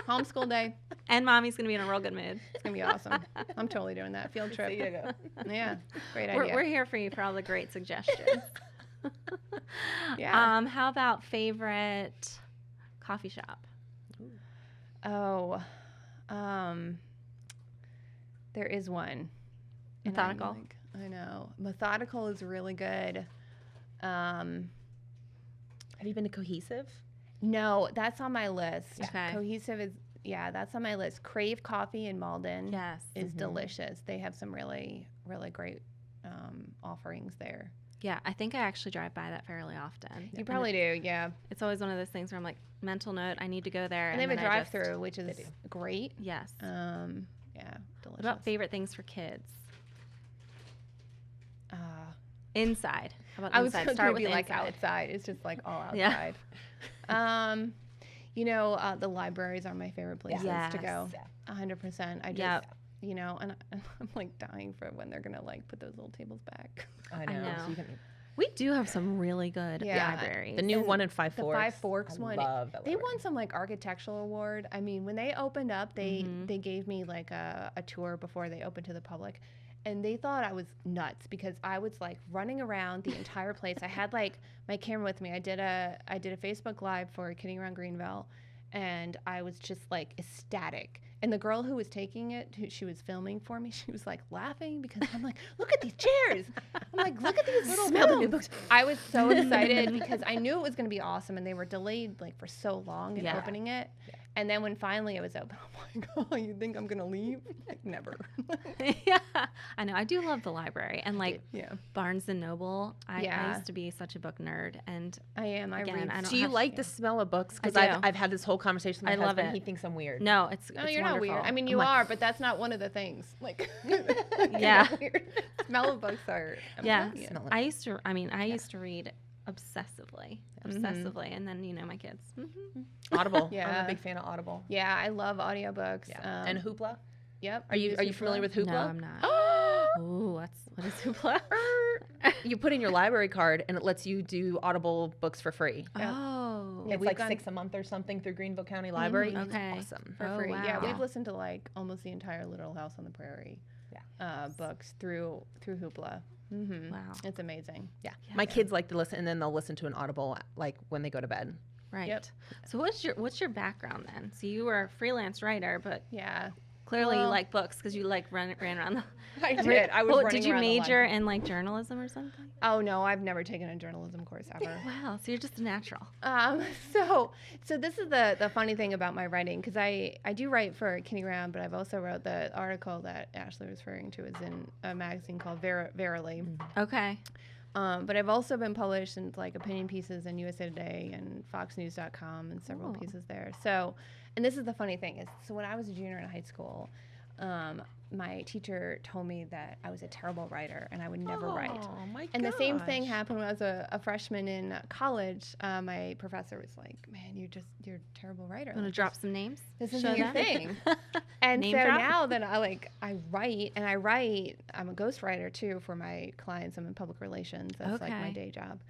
Speaker 3: Homeschool day.
Speaker 1: And mommy's gonna be in a real good mood.
Speaker 3: It's gonna be awesome. I'm totally doing that. Field trip.
Speaker 2: There you go.
Speaker 3: Yeah, great
Speaker 1: We're
Speaker 3: idea.
Speaker 1: here for you for all the great suggestions.
Speaker 3: Yeah.
Speaker 1: How about favorite coffee shop?
Speaker 3: Oh, there is one. And I'm
Speaker 1: Methodical?
Speaker 3: like, I know. Methodical is really good.
Speaker 2: Have you been to Cohesive?
Speaker 3: No, that's on my list.
Speaker 1: Okay.
Speaker 3: Cohesive is, that's on my list. Crave Coffee in Malden
Speaker 1: Yes.
Speaker 3: is delicious. They have some really, really great offerings there.
Speaker 1: Yeah, I think I actually drive by that fairly often.
Speaker 3: You probably do, yeah.
Speaker 1: It's always one of those things where I'm like, mental note, I need to go there.
Speaker 3: And they have a
Speaker 1: then I just-
Speaker 3: drive-through, which is great.
Speaker 1: Yes.
Speaker 3: Yeah, delicious.
Speaker 1: What about favorite things for kids?
Speaker 3: Uh,
Speaker 1: Inside. How about
Speaker 3: I was
Speaker 1: inside?
Speaker 3: going
Speaker 1: Start
Speaker 3: to
Speaker 1: with
Speaker 3: be like
Speaker 1: inside.
Speaker 3: outside. It's just like all
Speaker 1: Yeah.
Speaker 3: outside. The libraries are my favorite places to go.
Speaker 2: Yeah.
Speaker 3: 100%. I just,
Speaker 1: Yep.
Speaker 3: and I'm like dying for when they're gonna like put those little tables back.
Speaker 2: I know.
Speaker 1: know.
Speaker 2: So you can,
Speaker 1: We do have some really good
Speaker 3: Yeah.
Speaker 1: libraries.
Speaker 2: the new one in Five
Speaker 3: The
Speaker 2: Forks.
Speaker 3: Five Forks
Speaker 2: I
Speaker 3: one.
Speaker 2: love that
Speaker 3: They
Speaker 2: library.
Speaker 3: won some like architectural award. I mean, when they opened up, they gave me like a tour before they opened to the public, and they thought I was nuts because I was like running around the entire place. I had like my camera with me. I did a Facebook Live for Kidding Around Greenville, and I was just like ecstatic. And the girl who was taking it, she was filming for me, she was like laughing because I'm like, look at these chairs. I'm like, look at these little
Speaker 2: Smell the new
Speaker 3: films.
Speaker 2: books.
Speaker 3: I was so excited because I knew it was going to be awesome, and they were delayed like for so long in
Speaker 1: Yeah.
Speaker 3: opening it.
Speaker 2: Yeah.
Speaker 3: And then when finally it was open, I'm like, oh, you think I'm going to leave? Like, never.
Speaker 1: Yeah, I know. I do love the library and like
Speaker 3: Yeah,
Speaker 1: Barnes and Noble. I
Speaker 3: Yeah.
Speaker 1: used to be such a book nerd, and
Speaker 3: I am. I
Speaker 1: Again,
Speaker 3: read.
Speaker 1: I don't
Speaker 2: Do you
Speaker 1: have-
Speaker 2: like the smell of books? Because
Speaker 1: I do.
Speaker 2: I've had this whole conversation with
Speaker 1: I
Speaker 2: my
Speaker 1: love
Speaker 2: husband.
Speaker 1: it.
Speaker 2: He thinks I'm weird.
Speaker 1: no, it's
Speaker 3: No,
Speaker 1: it's
Speaker 3: you're
Speaker 1: wonderful.
Speaker 3: not weird. I mean, you
Speaker 2: I'm like-
Speaker 3: are, but that's not one of the things. Like,
Speaker 1: Yeah.
Speaker 3: weird. Smell of books are.
Speaker 1: Yeah.
Speaker 2: Smell it.
Speaker 1: I used to read obsessively, and then my kids.
Speaker 2: Audible. I'm
Speaker 3: Yeah.
Speaker 2: a big fan of Audible.
Speaker 3: Yeah, I love audiobooks.
Speaker 2: Yeah. And Hoopla.
Speaker 3: Yep.
Speaker 2: Are you familiar with Hoopla?
Speaker 1: No, I'm not.
Speaker 3: Oh,
Speaker 1: Ooh, what is Hoopla?
Speaker 2: You put in your library card and it lets you do Audible books for free.
Speaker 3: Yeah.
Speaker 1: Oh,
Speaker 3: Yeah,
Speaker 2: It's
Speaker 3: we've
Speaker 2: like
Speaker 3: gone-
Speaker 2: $6 a month or something through Greenville County Library. It's
Speaker 1: Okay.
Speaker 2: awesome.
Speaker 3: for
Speaker 1: Oh,
Speaker 3: free. Yeah,
Speaker 1: wow.
Speaker 3: we've listened to like almost the entire Little House on the Prairie books through Hoopla. Mm-hmm.
Speaker 1: wow.
Speaker 3: It's amazing.
Speaker 2: Yeah. My kids like to listen, and then they'll listen to an Audible like when they go to bed.
Speaker 1: Right.
Speaker 3: Yep.
Speaker 1: So what's your background then? So you were a freelance writer, but
Speaker 3: Yeah,
Speaker 1: clearly you
Speaker 3: Well-
Speaker 1: like books because you like ran around the.
Speaker 3: I did. I was
Speaker 1: Well,
Speaker 3: running
Speaker 1: did you
Speaker 3: around the
Speaker 1: major
Speaker 3: library.
Speaker 1: in like journalism or something?
Speaker 3: Oh no, I've never taken a journalism course ever.
Speaker 1: Wow. So you're just a natural.
Speaker 3: So this is the funny thing about my writing, because I do write for Kidding Around, but I've also wrote the article that Ashley was referring to is in a magazine called Verily.
Speaker 1: Okay.
Speaker 3: But I've also been published in like opinion pieces in USA Today and FoxNews.com and several
Speaker 1: Cool.
Speaker 3: pieces there. So, and this is the funny thing is, so when I was a junior in high school, my teacher told me that I was a terrible writer and I would never write.
Speaker 2: Oh my
Speaker 3: And the same thing happened when I was a freshman in college. My professor was like, "Man, you're a terrible writer.
Speaker 1: Want to
Speaker 3: Like,
Speaker 1: drop some names?
Speaker 3: this isn't
Speaker 1: Show
Speaker 3: your
Speaker 1: them?
Speaker 3: thing." And
Speaker 1: Name
Speaker 3: so
Speaker 1: drop?
Speaker 3: now that I write, I'm a ghostwriter too for my clients. I'm in public relations. That's like my
Speaker 1: Okay.
Speaker 3: day job.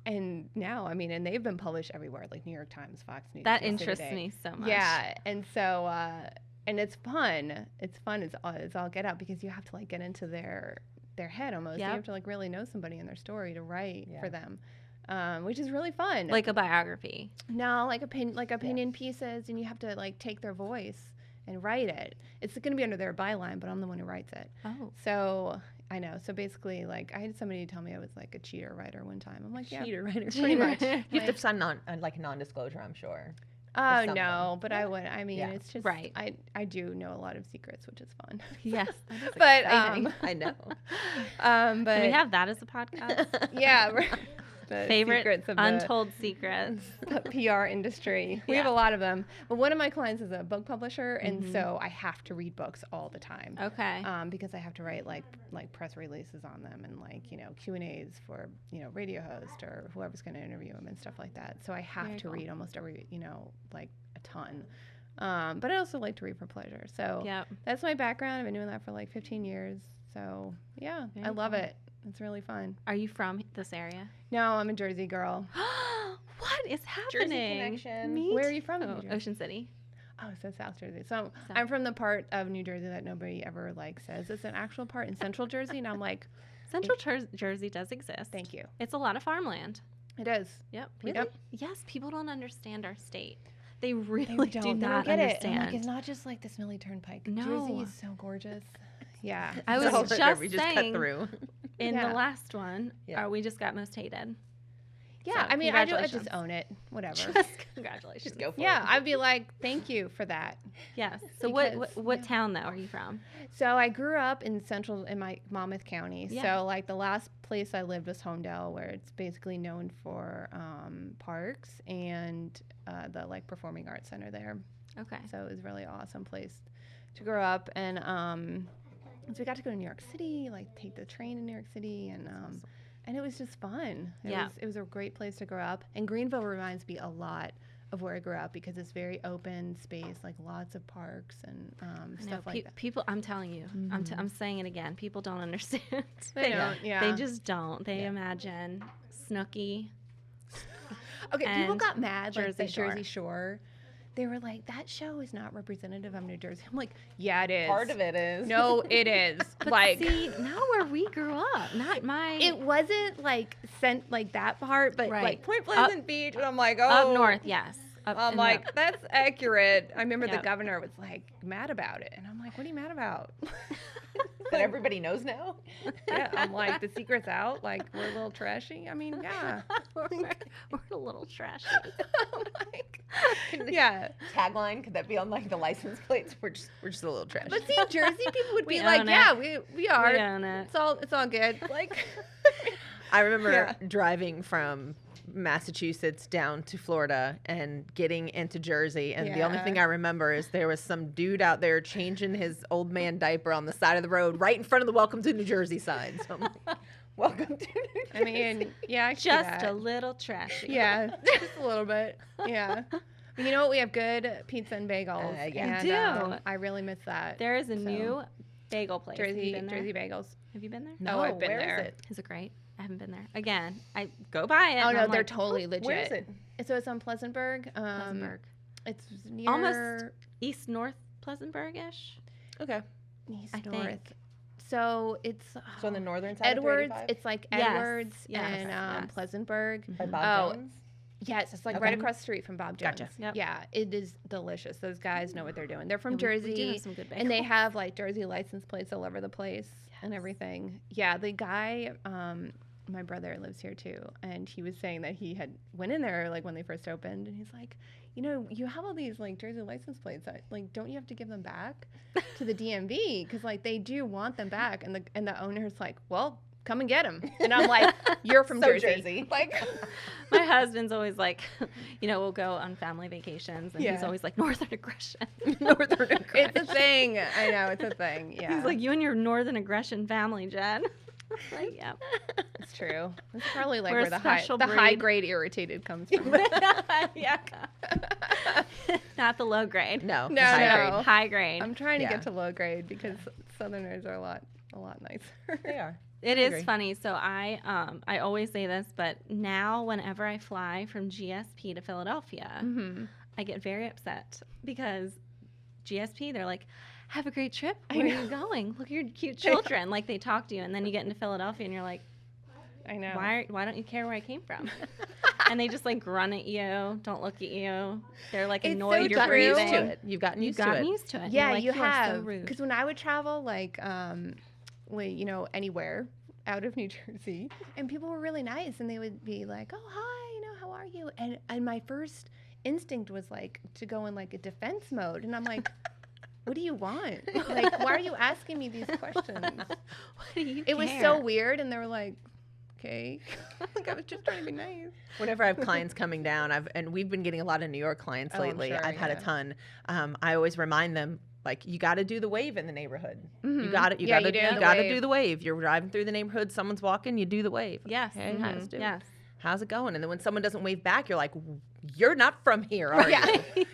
Speaker 3: And now, I mean, and they've been published everywhere, like New York Times, Fox News.
Speaker 1: That
Speaker 3: USA
Speaker 1: interests
Speaker 3: Today.
Speaker 1: me so much.
Speaker 3: Yeah, and so and it's fun. It's fun. It's all get out because you have to like get into their head almost.
Speaker 1: Yep.
Speaker 3: You have to like really know somebody and their story to write
Speaker 2: Yeah.
Speaker 3: for them, which is really fun.
Speaker 1: Like a biography.
Speaker 3: No, like opinion pieces, and you have to like take their voice and write it. It's going to be under their byline, but I'm the one who writes it.
Speaker 1: Oh.
Speaker 3: So I know. So basically, like I had somebody tell me I was like a cheater writer one time. I'm like, yeah,
Speaker 2: Cheater writer.
Speaker 3: pretty much.
Speaker 2: You have
Speaker 3: Like-
Speaker 2: to sign like a non-disclosure, I'm sure.
Speaker 3: Oh
Speaker 2: some of
Speaker 3: no,
Speaker 2: them.
Speaker 3: but I would. I mean,
Speaker 2: Yeah.
Speaker 3: it's just
Speaker 1: Right.
Speaker 3: I do know a lot of secrets, which is fun.
Speaker 1: Yes. That is
Speaker 3: But
Speaker 1: exciting.
Speaker 2: I know.
Speaker 3: but
Speaker 1: Can we have that as a podcast?
Speaker 3: yeah, right. The
Speaker 1: Favorite
Speaker 3: secrets of the
Speaker 1: untold secrets.
Speaker 3: PR industry. We have a lot of them. But one of my clients is a book publisher, and so I have to read books all the time.
Speaker 1: Okay.
Speaker 3: Because I have to write like press releases on them and like Q&As for radio host or whoever's going to interview them and stuff like that. So I have
Speaker 1: Very
Speaker 3: to
Speaker 1: cool.
Speaker 3: read almost every like a ton. But I also like to read for pleasure. So
Speaker 1: Yep.
Speaker 3: that's my background. I've been doing that for like 15 years. So yeah, I
Speaker 1: Very
Speaker 3: love
Speaker 1: cool.
Speaker 3: it. It's really fun.
Speaker 1: Are you from this area?
Speaker 3: No, I'm a Jersey girl.
Speaker 1: What is
Speaker 2: Jersey
Speaker 1: happening?
Speaker 2: connection.
Speaker 1: Me
Speaker 3: Where are you from? in
Speaker 1: too.
Speaker 3: New Jersey?
Speaker 1: Ocean City.
Speaker 3: Oh, so South Jersey. So
Speaker 1: South.
Speaker 3: I'm from the part of New Jersey that nobody ever like says it's an actual part in Central Jersey, and I'm like,
Speaker 1: Central Jersey does exist.
Speaker 3: thank you.
Speaker 1: It's a lot of farmland.
Speaker 3: It is.
Speaker 1: Yep.
Speaker 3: Really? Yep.
Speaker 1: Yes, people don't understand our state. They really do
Speaker 3: They
Speaker 1: not
Speaker 3: don't get
Speaker 1: understand.
Speaker 3: it. I'm like, it's not just like the Smelly Turnpike.
Speaker 1: No.
Speaker 3: Jersey is so gorgeous. Yeah.
Speaker 1: I was
Speaker 2: It's all
Speaker 1: just
Speaker 2: river, we just cut
Speaker 1: saying-
Speaker 2: through.
Speaker 1: in
Speaker 3: Yeah.
Speaker 1: the last one,
Speaker 2: Yeah.
Speaker 1: we just got most hated.
Speaker 3: Yeah,
Speaker 1: So,
Speaker 3: I mean, I just
Speaker 1: congratulations.
Speaker 3: own it. Whatever.
Speaker 1: Just congratulations.
Speaker 2: Just go for
Speaker 3: Yeah,
Speaker 2: it.
Speaker 3: I'd be like, thank you for that.
Speaker 1: Yes. So
Speaker 3: Because,
Speaker 1: what
Speaker 3: yeah.
Speaker 1: town though are you from?
Speaker 3: So I grew up in my Monmouth County.
Speaker 1: Yeah.
Speaker 3: So like the last place I lived was Homedale, where it's basically known for parks and the like performing arts center there.
Speaker 1: Okay.
Speaker 3: So it was a really awesome place to grow up. And so we got to go to New York City, like take the train to New York City, and it was just fun. It was a great place to grow up. And Greenville reminds me a lot of where I grew up because it's very open space, like lots of parks and stuff like that.
Speaker 1: People, I'm telling you, I'm saying it again. People don't understand.
Speaker 3: They don't, yeah.
Speaker 1: They just don't. They imagine Snooki.
Speaker 3: Okay, people
Speaker 1: and
Speaker 3: got mad like
Speaker 1: Jersey
Speaker 3: the Jersey Shore. They were like, that show is not representative of New Jersey. I'm like, yeah, it is.
Speaker 2: Part of it is.
Speaker 3: No, it is.
Speaker 1: But
Speaker 3: like,
Speaker 1: see, not where we grew up. Not my.
Speaker 3: it wasn't like sent like that part, but
Speaker 1: Right.
Speaker 3: like Point Pleasant Beach. And I'm like, oh.
Speaker 1: up north, yes. Up
Speaker 3: I'm
Speaker 1: in
Speaker 3: like,
Speaker 1: the-
Speaker 3: that's accurate. I remember the
Speaker 1: Yep.
Speaker 3: governor was like mad about it. And I'm like, what are you mad about?
Speaker 2: That everybody knows now.
Speaker 3: Yeah, I'm like, the secret's out. Like, we're a little trashy. I mean, yeah.
Speaker 1: we're a little trashy.
Speaker 3: I'm like, yeah.
Speaker 2: Tagline, could that be on like the license plates? We're just a little trash.
Speaker 3: But see, Jersey people would
Speaker 1: We
Speaker 3: be like,
Speaker 1: own it.
Speaker 3: yeah, we are.
Speaker 1: We own it.
Speaker 3: It's all good. Like,
Speaker 2: I remember
Speaker 3: Yeah.
Speaker 2: driving from Massachusetts down to Florida and getting into Jersey, and the only
Speaker 3: Yeah.
Speaker 2: thing I remember is there was some dude out there changing his old man diaper on the side of the road right in front of the Welcome to New Jersey sign. So I'm like, welcome to New Jersey.
Speaker 3: I mean, yeah, I can see
Speaker 1: Just
Speaker 3: that.
Speaker 1: a little trashy.
Speaker 3: Yeah, just a little bit. Yeah. You know what? We have good pizza and bagels.
Speaker 2: Yeah.
Speaker 1: We
Speaker 3: and,
Speaker 1: do.
Speaker 3: I really miss that.
Speaker 1: There is a
Speaker 3: So,
Speaker 1: new bagel place. Have you
Speaker 3: Jersey
Speaker 1: been there?
Speaker 3: Jersey bagels.
Speaker 1: Have you been there?
Speaker 2: No,
Speaker 3: I've been
Speaker 2: where is
Speaker 3: there.
Speaker 2: it?
Speaker 1: Is it great? I haven't been there. Again, I go by it.
Speaker 3: Oh
Speaker 1: and
Speaker 3: no,
Speaker 1: I'm
Speaker 3: they're
Speaker 1: like,
Speaker 3: totally legit.
Speaker 2: Where is it?
Speaker 3: So it's on Pleasantburg.
Speaker 1: Pleasantburg.
Speaker 3: It's near
Speaker 1: Almost East North Pleasantburg-ish.
Speaker 2: Okay.
Speaker 3: East
Speaker 1: I
Speaker 3: North.
Speaker 1: think.
Speaker 3: So it's
Speaker 2: So on the northern side
Speaker 3: Edwards.
Speaker 2: of 385?
Speaker 3: It's like
Speaker 1: Yes,
Speaker 3: Edwards
Speaker 1: yes,
Speaker 3: and
Speaker 1: yes.
Speaker 3: Pleasantburg.
Speaker 2: By Bob
Speaker 3: Oh,
Speaker 2: Jones?
Speaker 3: Yes, it's like
Speaker 2: Okay.
Speaker 3: right across the street from Bob Jones.
Speaker 2: Gotcha.
Speaker 1: Yep.
Speaker 3: Yeah, it is delicious. Those guys know what they're doing. They're from
Speaker 1: Yeah, we do
Speaker 3: Jersey,
Speaker 1: have some good
Speaker 3: and they
Speaker 1: bagels.
Speaker 3: have like Jersey license plates all over the place and everything. Yeah, the guy, my brother lives here too, and he was saying that he had went in there like when they first opened, and he's like, you know, you have all these like Jersey license plates. Like, don't you have to give them back to the DMV because like they do want them back? And the owner's like, well, come and get them. And I'm like, you're from
Speaker 2: So
Speaker 3: Jersey.
Speaker 2: Jersey.
Speaker 3: Like,
Speaker 1: My husband's always like, we'll go on family vacations, and he's
Speaker 3: Yeah.
Speaker 1: always like, Northern aggression.
Speaker 2: Northern
Speaker 3: it's a thing. I know it's a thing. Yeah,
Speaker 1: He's like, you and your Northern aggression family, Jen. Like, yeah.
Speaker 3: it's true. It's probably like
Speaker 1: We're a
Speaker 3: where the high
Speaker 1: special
Speaker 3: high
Speaker 1: breed.
Speaker 3: grade irritated comes from.
Speaker 1: Yeah. Not the low grade.
Speaker 2: No.
Speaker 3: No,
Speaker 2: high
Speaker 3: no.
Speaker 2: grade.
Speaker 1: High grade.
Speaker 3: I'm trying to
Speaker 2: Yeah.
Speaker 3: get to low grade because Southerners are a lot nicer.
Speaker 2: They are.
Speaker 1: It
Speaker 2: I
Speaker 1: is
Speaker 2: agree.
Speaker 1: funny. So I always say this, but now whenever I fly from GSP to Philadelphia,
Speaker 3: Mm-hmm.
Speaker 1: I get very upset because GSP, they're like, have a great trip.
Speaker 3: I
Speaker 1: Where are
Speaker 3: know.
Speaker 1: you going? Look at your cute children. Like they talk to you, and then you get into Philadelphia, and you're like,
Speaker 3: I know.
Speaker 1: why don't you care where I came from? And they just like grunt at you, don't look at you. They're like
Speaker 3: It's
Speaker 1: annoyed
Speaker 3: so
Speaker 1: you're
Speaker 2: You've gotten
Speaker 3: true.
Speaker 2: used
Speaker 1: breathing.
Speaker 2: to it. You've gotten
Speaker 1: You've
Speaker 2: used to
Speaker 1: gotten
Speaker 2: it.
Speaker 1: used to it. And
Speaker 3: Yeah,
Speaker 1: you're like,
Speaker 3: you
Speaker 1: are so
Speaker 3: have.
Speaker 1: rude.
Speaker 3: Because when I would travel, like, anywhere out of New Jersey, and people were really nice, and they would be like, "Oh, hi, how are you?" And my first instinct was like to go in like a defense mode, and I'm like, "What do you want? Like, why are you asking me these questions?"
Speaker 1: What do you
Speaker 3: It was
Speaker 1: care?
Speaker 3: so weird, and they were like, "Okay," like I was just trying to be nice.
Speaker 2: Whenever I have clients coming down, and we've been getting a lot of New York clients
Speaker 3: Oh, I'm
Speaker 2: lately.
Speaker 3: sure,
Speaker 2: I've had a
Speaker 3: yeah.
Speaker 2: ton. I always remind them, like, you got to do the wave in the neighborhood. You
Speaker 3: Mhm.
Speaker 2: got it. You
Speaker 3: Yeah,
Speaker 2: got to
Speaker 3: you do the
Speaker 2: got to
Speaker 3: wave.
Speaker 2: do the wave. You're driving through the neighborhood, someone's walking, you do the wave.
Speaker 1: Yes.
Speaker 2: Hey,
Speaker 1: mhm,
Speaker 2: how's it doing?
Speaker 1: Yes.
Speaker 2: How's it going? And then when someone doesn't wave back, you're like, you're not from here, are
Speaker 3: Yeah.
Speaker 2: you?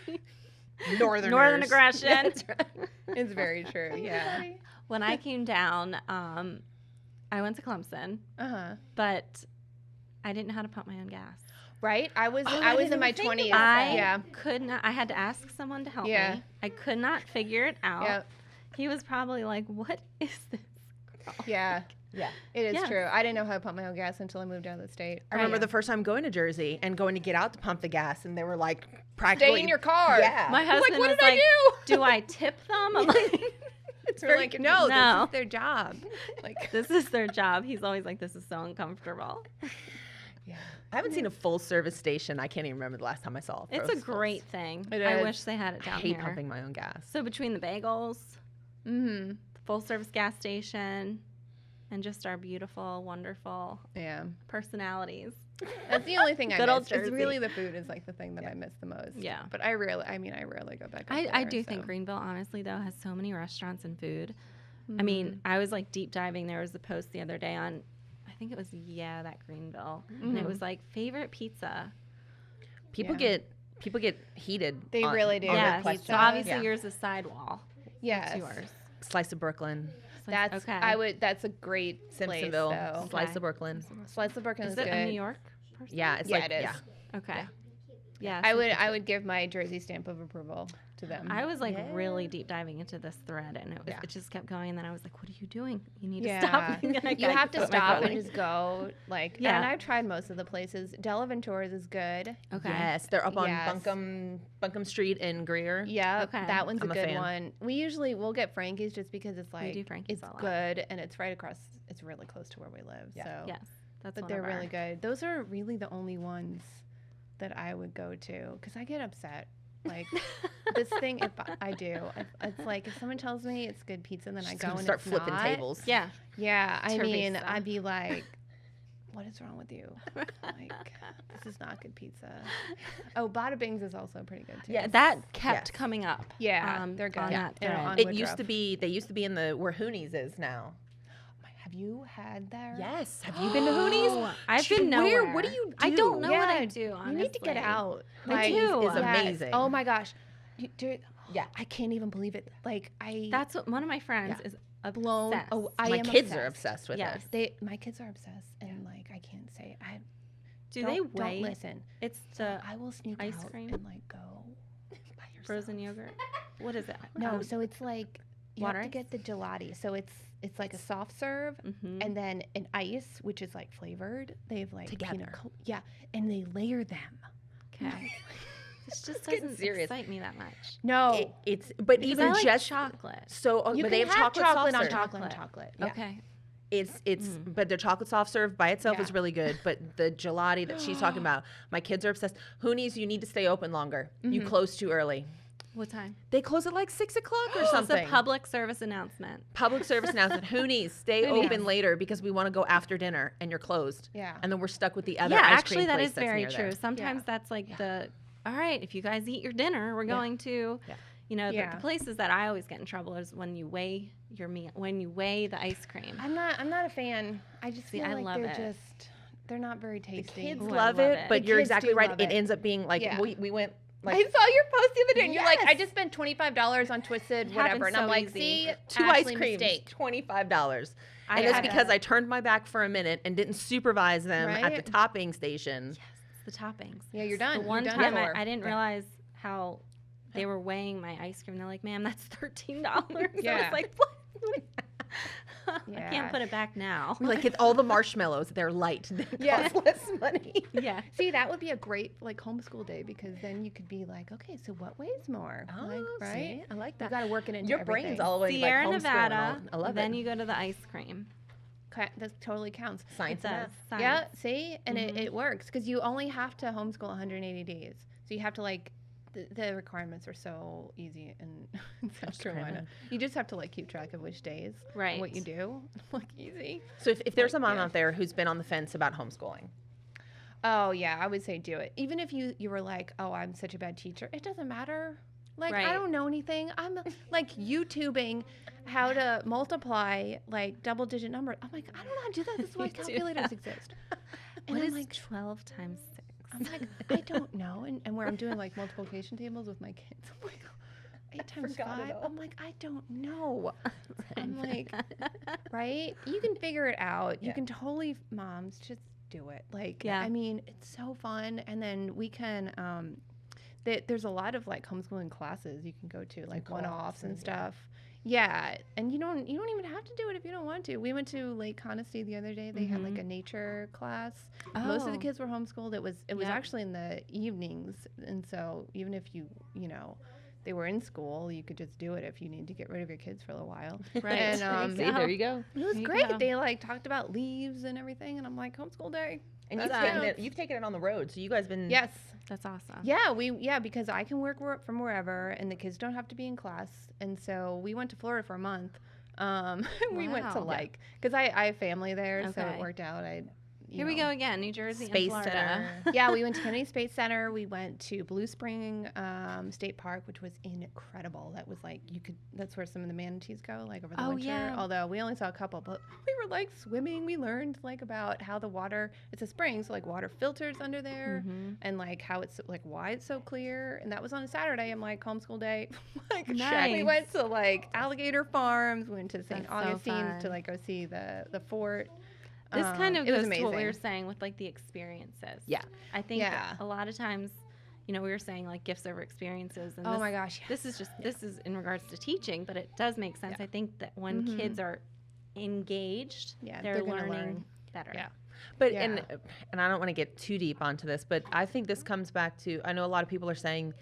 Speaker 2: Northerners.
Speaker 1: Northern aggression.
Speaker 2: That's right.
Speaker 3: It's very true. Yeah.
Speaker 1: When I came down, I went to Clemson,
Speaker 3: Uh-huh.
Speaker 1: but I didn't know how to pump my own gas.
Speaker 3: Right? I was
Speaker 2: Oh,
Speaker 3: I
Speaker 2: I
Speaker 3: was
Speaker 2: didn't
Speaker 3: in my
Speaker 2: even think
Speaker 3: 20s.
Speaker 2: about
Speaker 1: I
Speaker 3: Yeah.
Speaker 1: could not. I had to ask someone to help
Speaker 3: Yeah.
Speaker 1: me. I could not figure it out.
Speaker 3: Yep.
Speaker 1: He was probably like, "What is this?"
Speaker 3: Yeah.
Speaker 2: Yeah.
Speaker 3: It is
Speaker 1: Yeah.
Speaker 3: true. I didn't know how to pump my own gas until I moved out of the state.
Speaker 2: I remember
Speaker 3: Yeah.
Speaker 2: the first time going to Jersey and going to get out to pump the gas, and they were like, practically.
Speaker 3: Stay in your car.
Speaker 2: Yeah.
Speaker 1: My
Speaker 3: I'm like,
Speaker 1: husband
Speaker 3: what
Speaker 1: was
Speaker 3: did I
Speaker 1: like,
Speaker 3: do?
Speaker 1: "Do I tip them?" I'm like,
Speaker 2: It's
Speaker 3: We're
Speaker 2: very
Speaker 3: like, no,
Speaker 1: No.
Speaker 3: this is their job. Like,
Speaker 1: This is their job. He's always like, this is so uncomfortable.
Speaker 2: Yeah. I haven't seen a full service station. I can't even remember the last time I saw
Speaker 1: It's a great thing.
Speaker 3: It
Speaker 1: I
Speaker 3: is.
Speaker 1: wish they had it
Speaker 2: I
Speaker 1: down
Speaker 2: hate
Speaker 1: here.
Speaker 2: pumping my own gas.
Speaker 1: So between the bagels,
Speaker 3: mm-hmm.
Speaker 1: the full service gas station, and just our beautiful, wonderful
Speaker 3: Yeah.
Speaker 1: personalities.
Speaker 3: That's the only thing I
Speaker 1: Good old
Speaker 3: miss. It's
Speaker 1: Jersey.
Speaker 3: really the food is like the thing that I miss the most.
Speaker 1: Yeah.
Speaker 3: But I rarely go back. Up
Speaker 1: I
Speaker 3: there,
Speaker 1: do think
Speaker 3: so.
Speaker 1: Greenville, honestly, though, has so many restaurants and food. I mean, I was like deep diving. There was a post the other day on, I think it was, that Greenville. And it was like favorite pizza.
Speaker 2: People
Speaker 3: Yeah.
Speaker 2: get heated.
Speaker 3: They really do.
Speaker 2: on their
Speaker 1: Yes.
Speaker 2: questions.
Speaker 1: So obviously
Speaker 2: Yeah.
Speaker 1: yours is sidewall.
Speaker 3: Yes.
Speaker 1: What's yours?
Speaker 2: Slice of Brooklyn,
Speaker 1: It's like,
Speaker 3: That's
Speaker 1: okay.
Speaker 3: That's a great
Speaker 2: Simpsonville,
Speaker 3: place, though.
Speaker 2: Slice
Speaker 1: Okay.
Speaker 2: of Brooklyn.
Speaker 3: Slice of Brooklyn
Speaker 1: Is
Speaker 3: is
Speaker 1: it
Speaker 3: good.
Speaker 1: a New York person?
Speaker 2: Yeah, it's
Speaker 3: Yeah,
Speaker 2: like
Speaker 3: it is.
Speaker 2: yeah.
Speaker 1: Okay. Yeah.
Speaker 3: I would give my Jersey stamp of approval to them.
Speaker 1: I was like
Speaker 2: Yeah.
Speaker 1: really deep diving into this thread, and
Speaker 2: Yeah.
Speaker 1: it just kept going. And then I was like, "What are you doing? You need
Speaker 3: Yeah.
Speaker 1: to stop." And I
Speaker 3: You
Speaker 1: gotta
Speaker 3: have to
Speaker 1: put my
Speaker 3: stop
Speaker 1: phone
Speaker 3: and
Speaker 1: away.
Speaker 3: just go. Like,
Speaker 1: Yeah.
Speaker 3: and I've tried most of the places. Della Ventura's is good.
Speaker 1: Okay.
Speaker 2: Yes, they're up on
Speaker 3: Yes.
Speaker 2: Bunkum Street in Greer.
Speaker 3: Yeah,
Speaker 1: Okay.
Speaker 3: that one's
Speaker 2: I'm
Speaker 3: a
Speaker 2: a
Speaker 3: good
Speaker 2: fan.
Speaker 3: one. We'll get Frankie's just because it's like
Speaker 1: do Frankie's
Speaker 3: it's
Speaker 1: a lot.
Speaker 3: good and it's right across. It's really close to where we live.
Speaker 2: Yeah.
Speaker 3: So
Speaker 1: Yes, that's
Speaker 3: but
Speaker 1: one
Speaker 3: they're
Speaker 1: of
Speaker 3: really
Speaker 1: our-
Speaker 3: good. Those are really the only ones that I would go to because I get upset. Like this thing, if I do, it's like if someone tells me it's good pizza, then I
Speaker 2: She's
Speaker 3: go
Speaker 2: gonna
Speaker 3: and
Speaker 2: start
Speaker 3: it's
Speaker 2: flipping
Speaker 3: not.
Speaker 2: tables.
Speaker 1: Yeah.
Speaker 3: Yeah, I mean,
Speaker 1: Teresa.
Speaker 3: I'd be like, what is wrong with you? Like, this is not good pizza. Oh, Bada Bing's is also pretty good too.
Speaker 2: Yeah,
Speaker 1: That kept
Speaker 2: Yes.
Speaker 1: coming up.
Speaker 3: Yeah, they're good.
Speaker 1: On
Speaker 3: Yeah.
Speaker 1: that
Speaker 3: And
Speaker 1: thread.
Speaker 3: on
Speaker 2: It
Speaker 3: Woodruff.
Speaker 2: used to be. They used to be in the where Hoonies is now.
Speaker 3: Have you had there?
Speaker 2: Yes. Have you been to Hoonies?
Speaker 1: I've been
Speaker 2: Where?
Speaker 1: nowhere.
Speaker 2: What do you
Speaker 1: I
Speaker 2: do?
Speaker 1: don't know what I
Speaker 3: Yeah,
Speaker 1: do. Honestly.
Speaker 3: You need to get out.
Speaker 1: I do.
Speaker 2: Is amazing.
Speaker 3: Oh my gosh. Dude,
Speaker 2: Yeah.
Speaker 3: I can't even believe it. Like
Speaker 1: That's what one of my friends
Speaker 2: Yeah.
Speaker 1: is
Speaker 3: blown.
Speaker 1: obsessed.
Speaker 3: Oh, I
Speaker 2: My
Speaker 3: am
Speaker 2: kids
Speaker 3: obsessed.
Speaker 2: are obsessed with
Speaker 1: Yes.
Speaker 2: it.
Speaker 3: My kids are obsessed, and like I can't say I.
Speaker 1: Do they
Speaker 3: don't
Speaker 1: weigh?
Speaker 3: listen.
Speaker 1: It's the
Speaker 3: I will sneak
Speaker 1: ice
Speaker 3: out
Speaker 1: cream?
Speaker 3: and like go.
Speaker 2: By yourself.
Speaker 1: frozen yogurt. What is it?
Speaker 3: No, so it's like you
Speaker 1: water
Speaker 3: have to
Speaker 1: ice?
Speaker 3: get the gelati. So it's like a soft serve,
Speaker 1: Mm-hmm.
Speaker 3: and then an ice, which is like flavored. They've like
Speaker 2: Together.
Speaker 3: yeah, and they layer them.
Speaker 1: Okay. This just
Speaker 2: getting
Speaker 1: doesn't
Speaker 2: serious.
Speaker 1: excite me that much.
Speaker 3: No,
Speaker 2: It's but
Speaker 1: Because
Speaker 2: even
Speaker 1: I like
Speaker 2: just
Speaker 1: chocolate.
Speaker 2: so
Speaker 3: you
Speaker 2: but
Speaker 3: can
Speaker 2: they have
Speaker 3: have
Speaker 2: chocolate,
Speaker 3: chocolate
Speaker 2: soft
Speaker 3: on
Speaker 2: serve.
Speaker 3: chocolate on chocolate. Yeah.
Speaker 1: Okay.
Speaker 2: It's
Speaker 1: Mm.
Speaker 2: but their chocolate soft serve by itself
Speaker 3: Yeah.
Speaker 2: is really good. But the gelati that she's talking about, my kids are obsessed. Hoonies, you need to stay open longer. You close too early.
Speaker 1: What time?
Speaker 2: They close at like 6 o'clock or
Speaker 1: It's
Speaker 2: something.
Speaker 1: a public service announcement.
Speaker 2: Public service announcement. Hoonies, stay
Speaker 1: Hoonies.
Speaker 2: open later because we want to go after dinner and you're closed.
Speaker 3: Yeah.
Speaker 2: And then we're stuck with the other
Speaker 1: Yeah,
Speaker 2: ice
Speaker 1: actually,
Speaker 2: cream
Speaker 1: that
Speaker 2: place
Speaker 1: is
Speaker 2: that's
Speaker 1: very
Speaker 2: near
Speaker 1: true.
Speaker 2: there.
Speaker 1: Sometimes that's like all right, if you guys eat your dinner, we're
Speaker 2: Yeah.
Speaker 1: going to,
Speaker 2: Yeah.
Speaker 1: you know,
Speaker 3: Yeah.
Speaker 1: the places that I always get in trouble is when you weigh your meal, when you weigh the ice cream.
Speaker 3: I'm not a fan. I just
Speaker 1: See,
Speaker 3: feel
Speaker 1: I
Speaker 3: like
Speaker 1: love
Speaker 3: they're
Speaker 1: it.
Speaker 3: they're not very
Speaker 2: The
Speaker 3: tasty.
Speaker 2: kids
Speaker 1: Ooh, I
Speaker 2: love
Speaker 1: love
Speaker 2: it,
Speaker 1: it.
Speaker 2: but
Speaker 3: The
Speaker 2: you're
Speaker 3: kids
Speaker 2: exactly
Speaker 3: do
Speaker 2: right.
Speaker 3: love
Speaker 2: It
Speaker 3: it.
Speaker 2: ends up being like
Speaker 3: Yeah.
Speaker 2: we went like
Speaker 3: I saw your post the other day, and you're like, I
Speaker 2: Yes.
Speaker 3: just spent $25 on Twisted,
Speaker 1: It
Speaker 3: whatever,
Speaker 1: happens
Speaker 3: and I'm
Speaker 1: so
Speaker 3: like,
Speaker 1: easy.
Speaker 3: see,
Speaker 2: 2
Speaker 3: Ashley
Speaker 2: ice creams,
Speaker 3: mistake.
Speaker 2: $25.
Speaker 1: I
Speaker 2: And that's
Speaker 1: had
Speaker 2: because
Speaker 1: a-
Speaker 2: I turned my back for a minute and didn't supervise them at
Speaker 3: Right?
Speaker 2: the topping station.
Speaker 1: Yes, it's the toppings.
Speaker 3: Yeah, you're done.
Speaker 1: The one
Speaker 3: you're done
Speaker 1: time
Speaker 3: for.
Speaker 1: I didn't realize how they were weighing my ice cream. They're like, "Ma'am, that's $13." I
Speaker 3: Yeah.
Speaker 1: was like, "What?" I
Speaker 3: Yeah.
Speaker 1: can't put it back now.
Speaker 2: We're like, it's all the marshmallows. They're light. They
Speaker 3: Yeah.
Speaker 2: cost less money.
Speaker 1: yeah.
Speaker 3: See, that would be a great like homeschool day because then you could be like, okay, so what weighs more? Like, right?
Speaker 2: see? I like
Speaker 3: You
Speaker 2: that.
Speaker 3: got to work it into
Speaker 2: Your
Speaker 3: everything.
Speaker 2: brain's all the way
Speaker 1: Sierra
Speaker 2: like homeschooling.
Speaker 1: Nevada.
Speaker 2: I love
Speaker 1: Then
Speaker 2: it.
Speaker 1: you go to the ice cream.
Speaker 3: That totally counts.
Speaker 2: Science
Speaker 1: It
Speaker 2: and
Speaker 1: does.
Speaker 2: math.
Speaker 3: Yeah,
Speaker 1: Science.
Speaker 3: see, and
Speaker 1: Mhm.
Speaker 3: it works because you only have to homeschool 180 days. So you have to like the requirements are so easy in South Carolina.
Speaker 2: Carolina.
Speaker 3: You just have to like keep track of which days, and
Speaker 1: Right.
Speaker 3: what you do, like easy.
Speaker 2: So if there's a mom
Speaker 3: Yeah.
Speaker 2: out there who's been on the fence about homeschooling,
Speaker 3: Oh yeah, I would say do it. Even if you were like, oh, I'm such a bad teacher, it doesn't matter. Like
Speaker 1: Right.
Speaker 3: I don't know anything. I'm like YouTubing how to multiply like double-digit numbers. I'm like, I don't know how to do that. This is why
Speaker 1: You do
Speaker 3: calculators
Speaker 1: that.
Speaker 3: exist. And
Speaker 1: What
Speaker 3: I'm
Speaker 1: is
Speaker 3: like,
Speaker 1: 12 times 6?
Speaker 3: I'm like, I don't know. And where I'm doing like multiplication tables with my kids, I'm like, 8 times
Speaker 2: forgot it
Speaker 3: 5.
Speaker 2: all.
Speaker 3: I'm like, I don't know. I'm like, right? You can figure it out. You
Speaker 2: Yeah.
Speaker 3: can totally, moms, just do it. Like,
Speaker 1: Yeah.
Speaker 3: I mean, it's so fun. And then we can, there's a lot of like homeschooling classes you can go to, like
Speaker 2: co-ops
Speaker 3: one-offs and
Speaker 2: and-
Speaker 3: stuff. Yeah, and you don't even have to do it if you don't want to. We went to Lake Conisty the other day. They had like a nature class. Most of the
Speaker 1: Oh.
Speaker 3: kids were homeschooled. It was
Speaker 1: Yep.
Speaker 3: actually in the evenings, and so even if you know, they were in school, you could just do it if you need to get rid of your kids for a little while.
Speaker 1: Right.
Speaker 3: And
Speaker 2: See, there you go.
Speaker 3: it was
Speaker 1: There you
Speaker 3: great.
Speaker 1: go.
Speaker 3: They like talked about leaves and everything, and I'm like, homeschool day.
Speaker 2: And
Speaker 3: That's
Speaker 2: you've taken it on the road, so you guys been
Speaker 3: Yes.
Speaker 1: That's awesome.
Speaker 3: Yeah, because I can work from wherever, and the kids don't have to be in class. And so we went to Florida for a month. We went to
Speaker 1: Wow.
Speaker 3: because I have family there, so
Speaker 1: Okay.
Speaker 3: it worked out.
Speaker 1: Here we go again, New Jersey
Speaker 2: Space
Speaker 1: and Florida.
Speaker 2: Center.
Speaker 3: Yeah, we went to Kennedy Space Center. We went to Blue Spring State Park, which was incredible. That was like that's where some of the manatees go, like over the
Speaker 1: Oh,
Speaker 3: winter.
Speaker 1: yeah.
Speaker 3: Although we only saw a couple, but we were like swimming. We learned like about how the water. It's a spring, so like water filters under there,
Speaker 1: Mhm.
Speaker 3: and like how it's like why it's so clear. And that was on a Saturday. I'm like homeschool day. like
Speaker 1: Nice.
Speaker 3: we went to like alligator farms. We went to St.
Speaker 1: That's so
Speaker 3: Augustine's to
Speaker 1: fun.
Speaker 3: like go see the fort.
Speaker 1: This kind of
Speaker 3: it was
Speaker 1: goes to what we
Speaker 3: amazing.
Speaker 1: were saying with like the experiences.
Speaker 2: Yeah.
Speaker 1: I think
Speaker 3: Yeah.
Speaker 1: a lot of times, we were saying like gifts over experiences. And
Speaker 3: Oh
Speaker 1: this,
Speaker 3: my gosh.
Speaker 1: This is this is in regards to teaching, but it does make sense.
Speaker 3: Yeah.
Speaker 1: I think that when
Speaker 3: Mhm.
Speaker 1: kids are engaged,
Speaker 3: Yeah,
Speaker 1: they're
Speaker 3: they're gonna
Speaker 1: learning
Speaker 3: learn.
Speaker 1: better.
Speaker 3: Yeah.
Speaker 2: But
Speaker 3: Yeah.
Speaker 2: and I don't want to get too deep onto this, but I think this comes back to, I know a lot of people are saying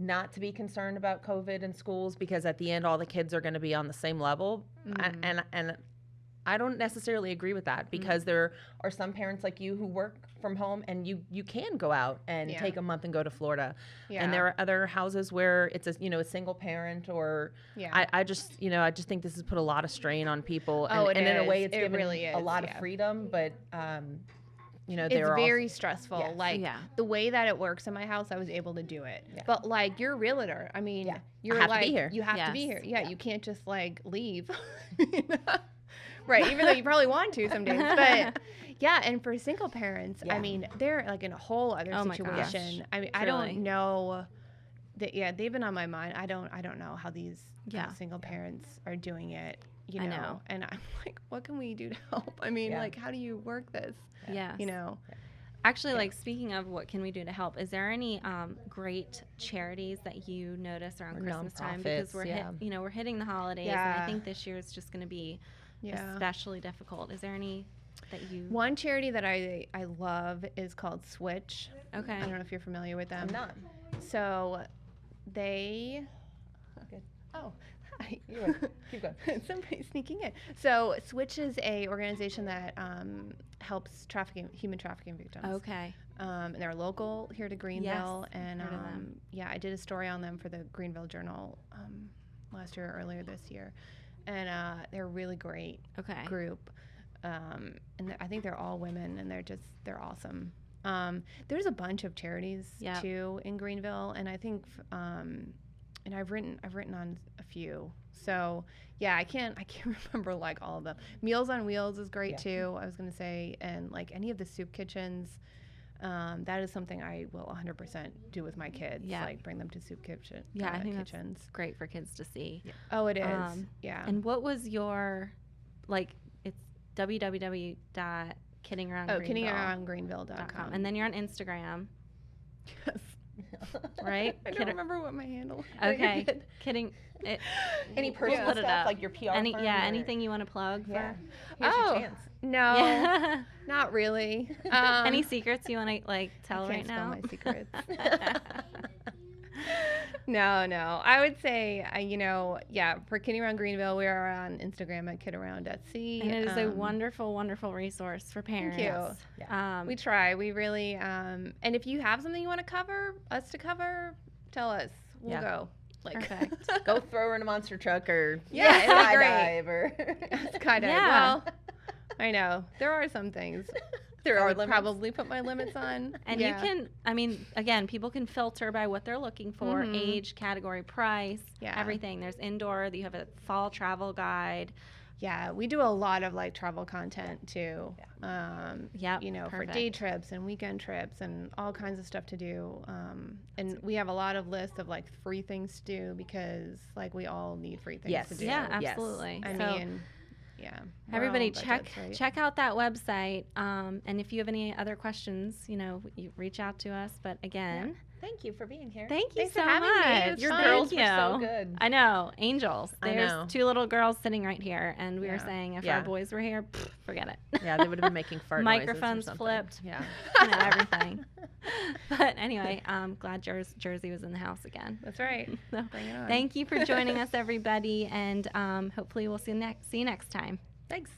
Speaker 2: not to be concerned about COVID in schools because at the end all the kids are going to be on the same level.
Speaker 3: Mhm.
Speaker 2: And I don't necessarily agree with that because there are some parents like you who work from home and you can go out and
Speaker 3: Yeah.
Speaker 2: take a month and go to Florida.
Speaker 3: Yeah.
Speaker 2: And there are other houses where it's a single parent or
Speaker 3: Yeah.
Speaker 2: I just think this has put a lot of strain on people.
Speaker 3: Oh, it
Speaker 2: and in a way
Speaker 3: is.
Speaker 2: it's
Speaker 3: It
Speaker 2: given
Speaker 3: really
Speaker 2: a
Speaker 3: is,
Speaker 2: lot
Speaker 3: yeah.
Speaker 2: of freedom, but
Speaker 3: It's
Speaker 2: there are
Speaker 3: very stressful.
Speaker 2: Yes.
Speaker 3: Like
Speaker 1: Yeah.
Speaker 3: the way that it works in my house, I was able to do it.
Speaker 2: Yeah.
Speaker 3: But like you're a realtor. I mean,
Speaker 2: Yeah.
Speaker 3: you're
Speaker 2: I have to
Speaker 3: like
Speaker 2: be here.
Speaker 3: you have to be
Speaker 1: Yes.
Speaker 3: here. Yeah,
Speaker 2: Yeah.
Speaker 3: you can't just like leave. Right, even though you probably want to some days. But yeah, and for single parents, I
Speaker 2: Yeah.
Speaker 3: mean, they're like in a whole other
Speaker 1: Oh my gosh.
Speaker 3: situation. I mean, I
Speaker 1: Truly.
Speaker 3: don't know that they've been on my mind. I don't know how these
Speaker 1: Yeah.
Speaker 3: single parents are doing it,
Speaker 1: I know.
Speaker 3: And I'm like, what can we do to help? I mean,
Speaker 2: Yeah.
Speaker 3: like how do you work this?
Speaker 1: Yes.
Speaker 3: You know?
Speaker 1: Actually, like speaking of what can we do to help, is there any great charities that you notice around
Speaker 2: Or
Speaker 1: Christmas time? Because we're
Speaker 2: nonprofits,
Speaker 1: we're hitting the holidays, and
Speaker 3: Yeah.
Speaker 1: I think this year is just going to be
Speaker 3: Yeah.
Speaker 1: especially difficult. Is there any that you?
Speaker 3: One charity that I love is called Switch.
Speaker 1: Okay.
Speaker 3: I don't know if you're familiar with them.
Speaker 2: I'm not.
Speaker 3: So they.
Speaker 2: Good.
Speaker 3: Oh, hi.
Speaker 2: Keep going.
Speaker 3: Somebody's sneaking in. So Switch is a organization that helps human trafficking victims.
Speaker 1: Okay.
Speaker 3: And they're local here to Greenville. And
Speaker 1: heard of them.
Speaker 3: yeah, I did a story on them for the Greenville Journal last year or earlier this year. And they're a really great
Speaker 1: Okay.
Speaker 3: group. And I think they're all women, and they're awesome. There's a bunch of charities
Speaker 1: Yep.
Speaker 3: too in Greenville, and I think, and I've written on a few. So yeah, I can't remember like all of them. Meals on Wheels is great
Speaker 2: Yeah.
Speaker 3: too. I was gonna say, and like any of the soup kitchens. That is something I will 100% do with my kids.
Speaker 1: Yeah.
Speaker 3: Like bring them to soup kitchen.
Speaker 1: Yeah, I think
Speaker 3: kitchens.
Speaker 1: that's great for kids to see.
Speaker 3: Oh, it is. Yeah.
Speaker 1: And what was your, like, it's
Speaker 3: kiddingaroundgreenville.com.
Speaker 1: and then you're on Instagram,
Speaker 3: Yes.
Speaker 1: right?
Speaker 3: I don't remember what my handle.
Speaker 1: Okay. Kidding.
Speaker 2: Any personal
Speaker 1: Split it
Speaker 2: stuff
Speaker 1: up.
Speaker 2: like your PR firm or-
Speaker 1: Anything you want to plug
Speaker 2: Yeah.
Speaker 1: for?
Speaker 2: Here's
Speaker 3: Oh.
Speaker 2: your chance.
Speaker 3: No,
Speaker 1: Yeah.
Speaker 3: not really.
Speaker 1: Any secrets you want to like tell
Speaker 3: I
Speaker 1: right
Speaker 3: can't spell
Speaker 1: now?
Speaker 3: my secrets. No. I would say, for Kidding Around Greenville, we are on Instagram at kidaround.c.
Speaker 1: And it is a wonderful, wonderful resource for parents.
Speaker 3: you. We try. We really, and if you have something you want to cover, tell us. We'll
Speaker 2: Yeah.
Speaker 3: go. Like,
Speaker 1: Perfect.
Speaker 2: Go throw her in a monster truck or
Speaker 3: Yeah, it'd be great.
Speaker 2: skydive or
Speaker 3: kind of.
Speaker 1: Yeah.
Speaker 3: Well, I know there are some things.
Speaker 2: there
Speaker 3: I
Speaker 2: are
Speaker 3: would
Speaker 2: limits.
Speaker 3: probably put my limits on.
Speaker 1: And
Speaker 3: Yeah.
Speaker 1: you can, again, people can filter by what they're looking for,
Speaker 3: Mhm.
Speaker 1: age, category, price,
Speaker 3: Yeah.
Speaker 1: everything. There's indoor, you have a fall travel guide.
Speaker 3: Yeah, we do a lot of like travel content too.
Speaker 1: Yep,
Speaker 3: For day
Speaker 1: perfect.
Speaker 3: trips and weekend trips and all kinds of stuff to do. And we have a lot of lists of like free things to do because like we all need free things
Speaker 2: Yes.
Speaker 3: to do.
Speaker 1: Yeah,
Speaker 2: Yes.
Speaker 1: absolutely.
Speaker 3: I
Speaker 1: So
Speaker 3: mean, yeah. we're
Speaker 1: everybody
Speaker 3: all
Speaker 1: check
Speaker 3: budgets, right?
Speaker 1: check out that website. And if you have any other questions, you reach out to us. But again,
Speaker 2: Thank you for being here.
Speaker 1: Thank you
Speaker 3: Thanks for
Speaker 1: so
Speaker 3: having me. It
Speaker 1: much.
Speaker 3: was
Speaker 2: Your
Speaker 3: fun.
Speaker 2: girls
Speaker 1: Thank
Speaker 2: were so
Speaker 1: you.
Speaker 2: good.
Speaker 1: I know, angels.
Speaker 2: I
Speaker 1: There's
Speaker 2: know.
Speaker 1: 2 little girls sitting right here, and we were
Speaker 2: Yeah.
Speaker 1: saying if
Speaker 2: Yeah.
Speaker 1: our boys were here, forget it.
Speaker 2: Yeah, they would have been making fart
Speaker 1: Microphones
Speaker 2: noises or something.
Speaker 1: flipped.
Speaker 2: Yeah.
Speaker 1: You know, everything. But anyway, I'm glad Jersey was in the house again.
Speaker 3: That's right.
Speaker 1: So,
Speaker 3: Bring it on.
Speaker 1: thank you for joining us, everybody, and hopefully we'll see you next time.
Speaker 2: Thanks.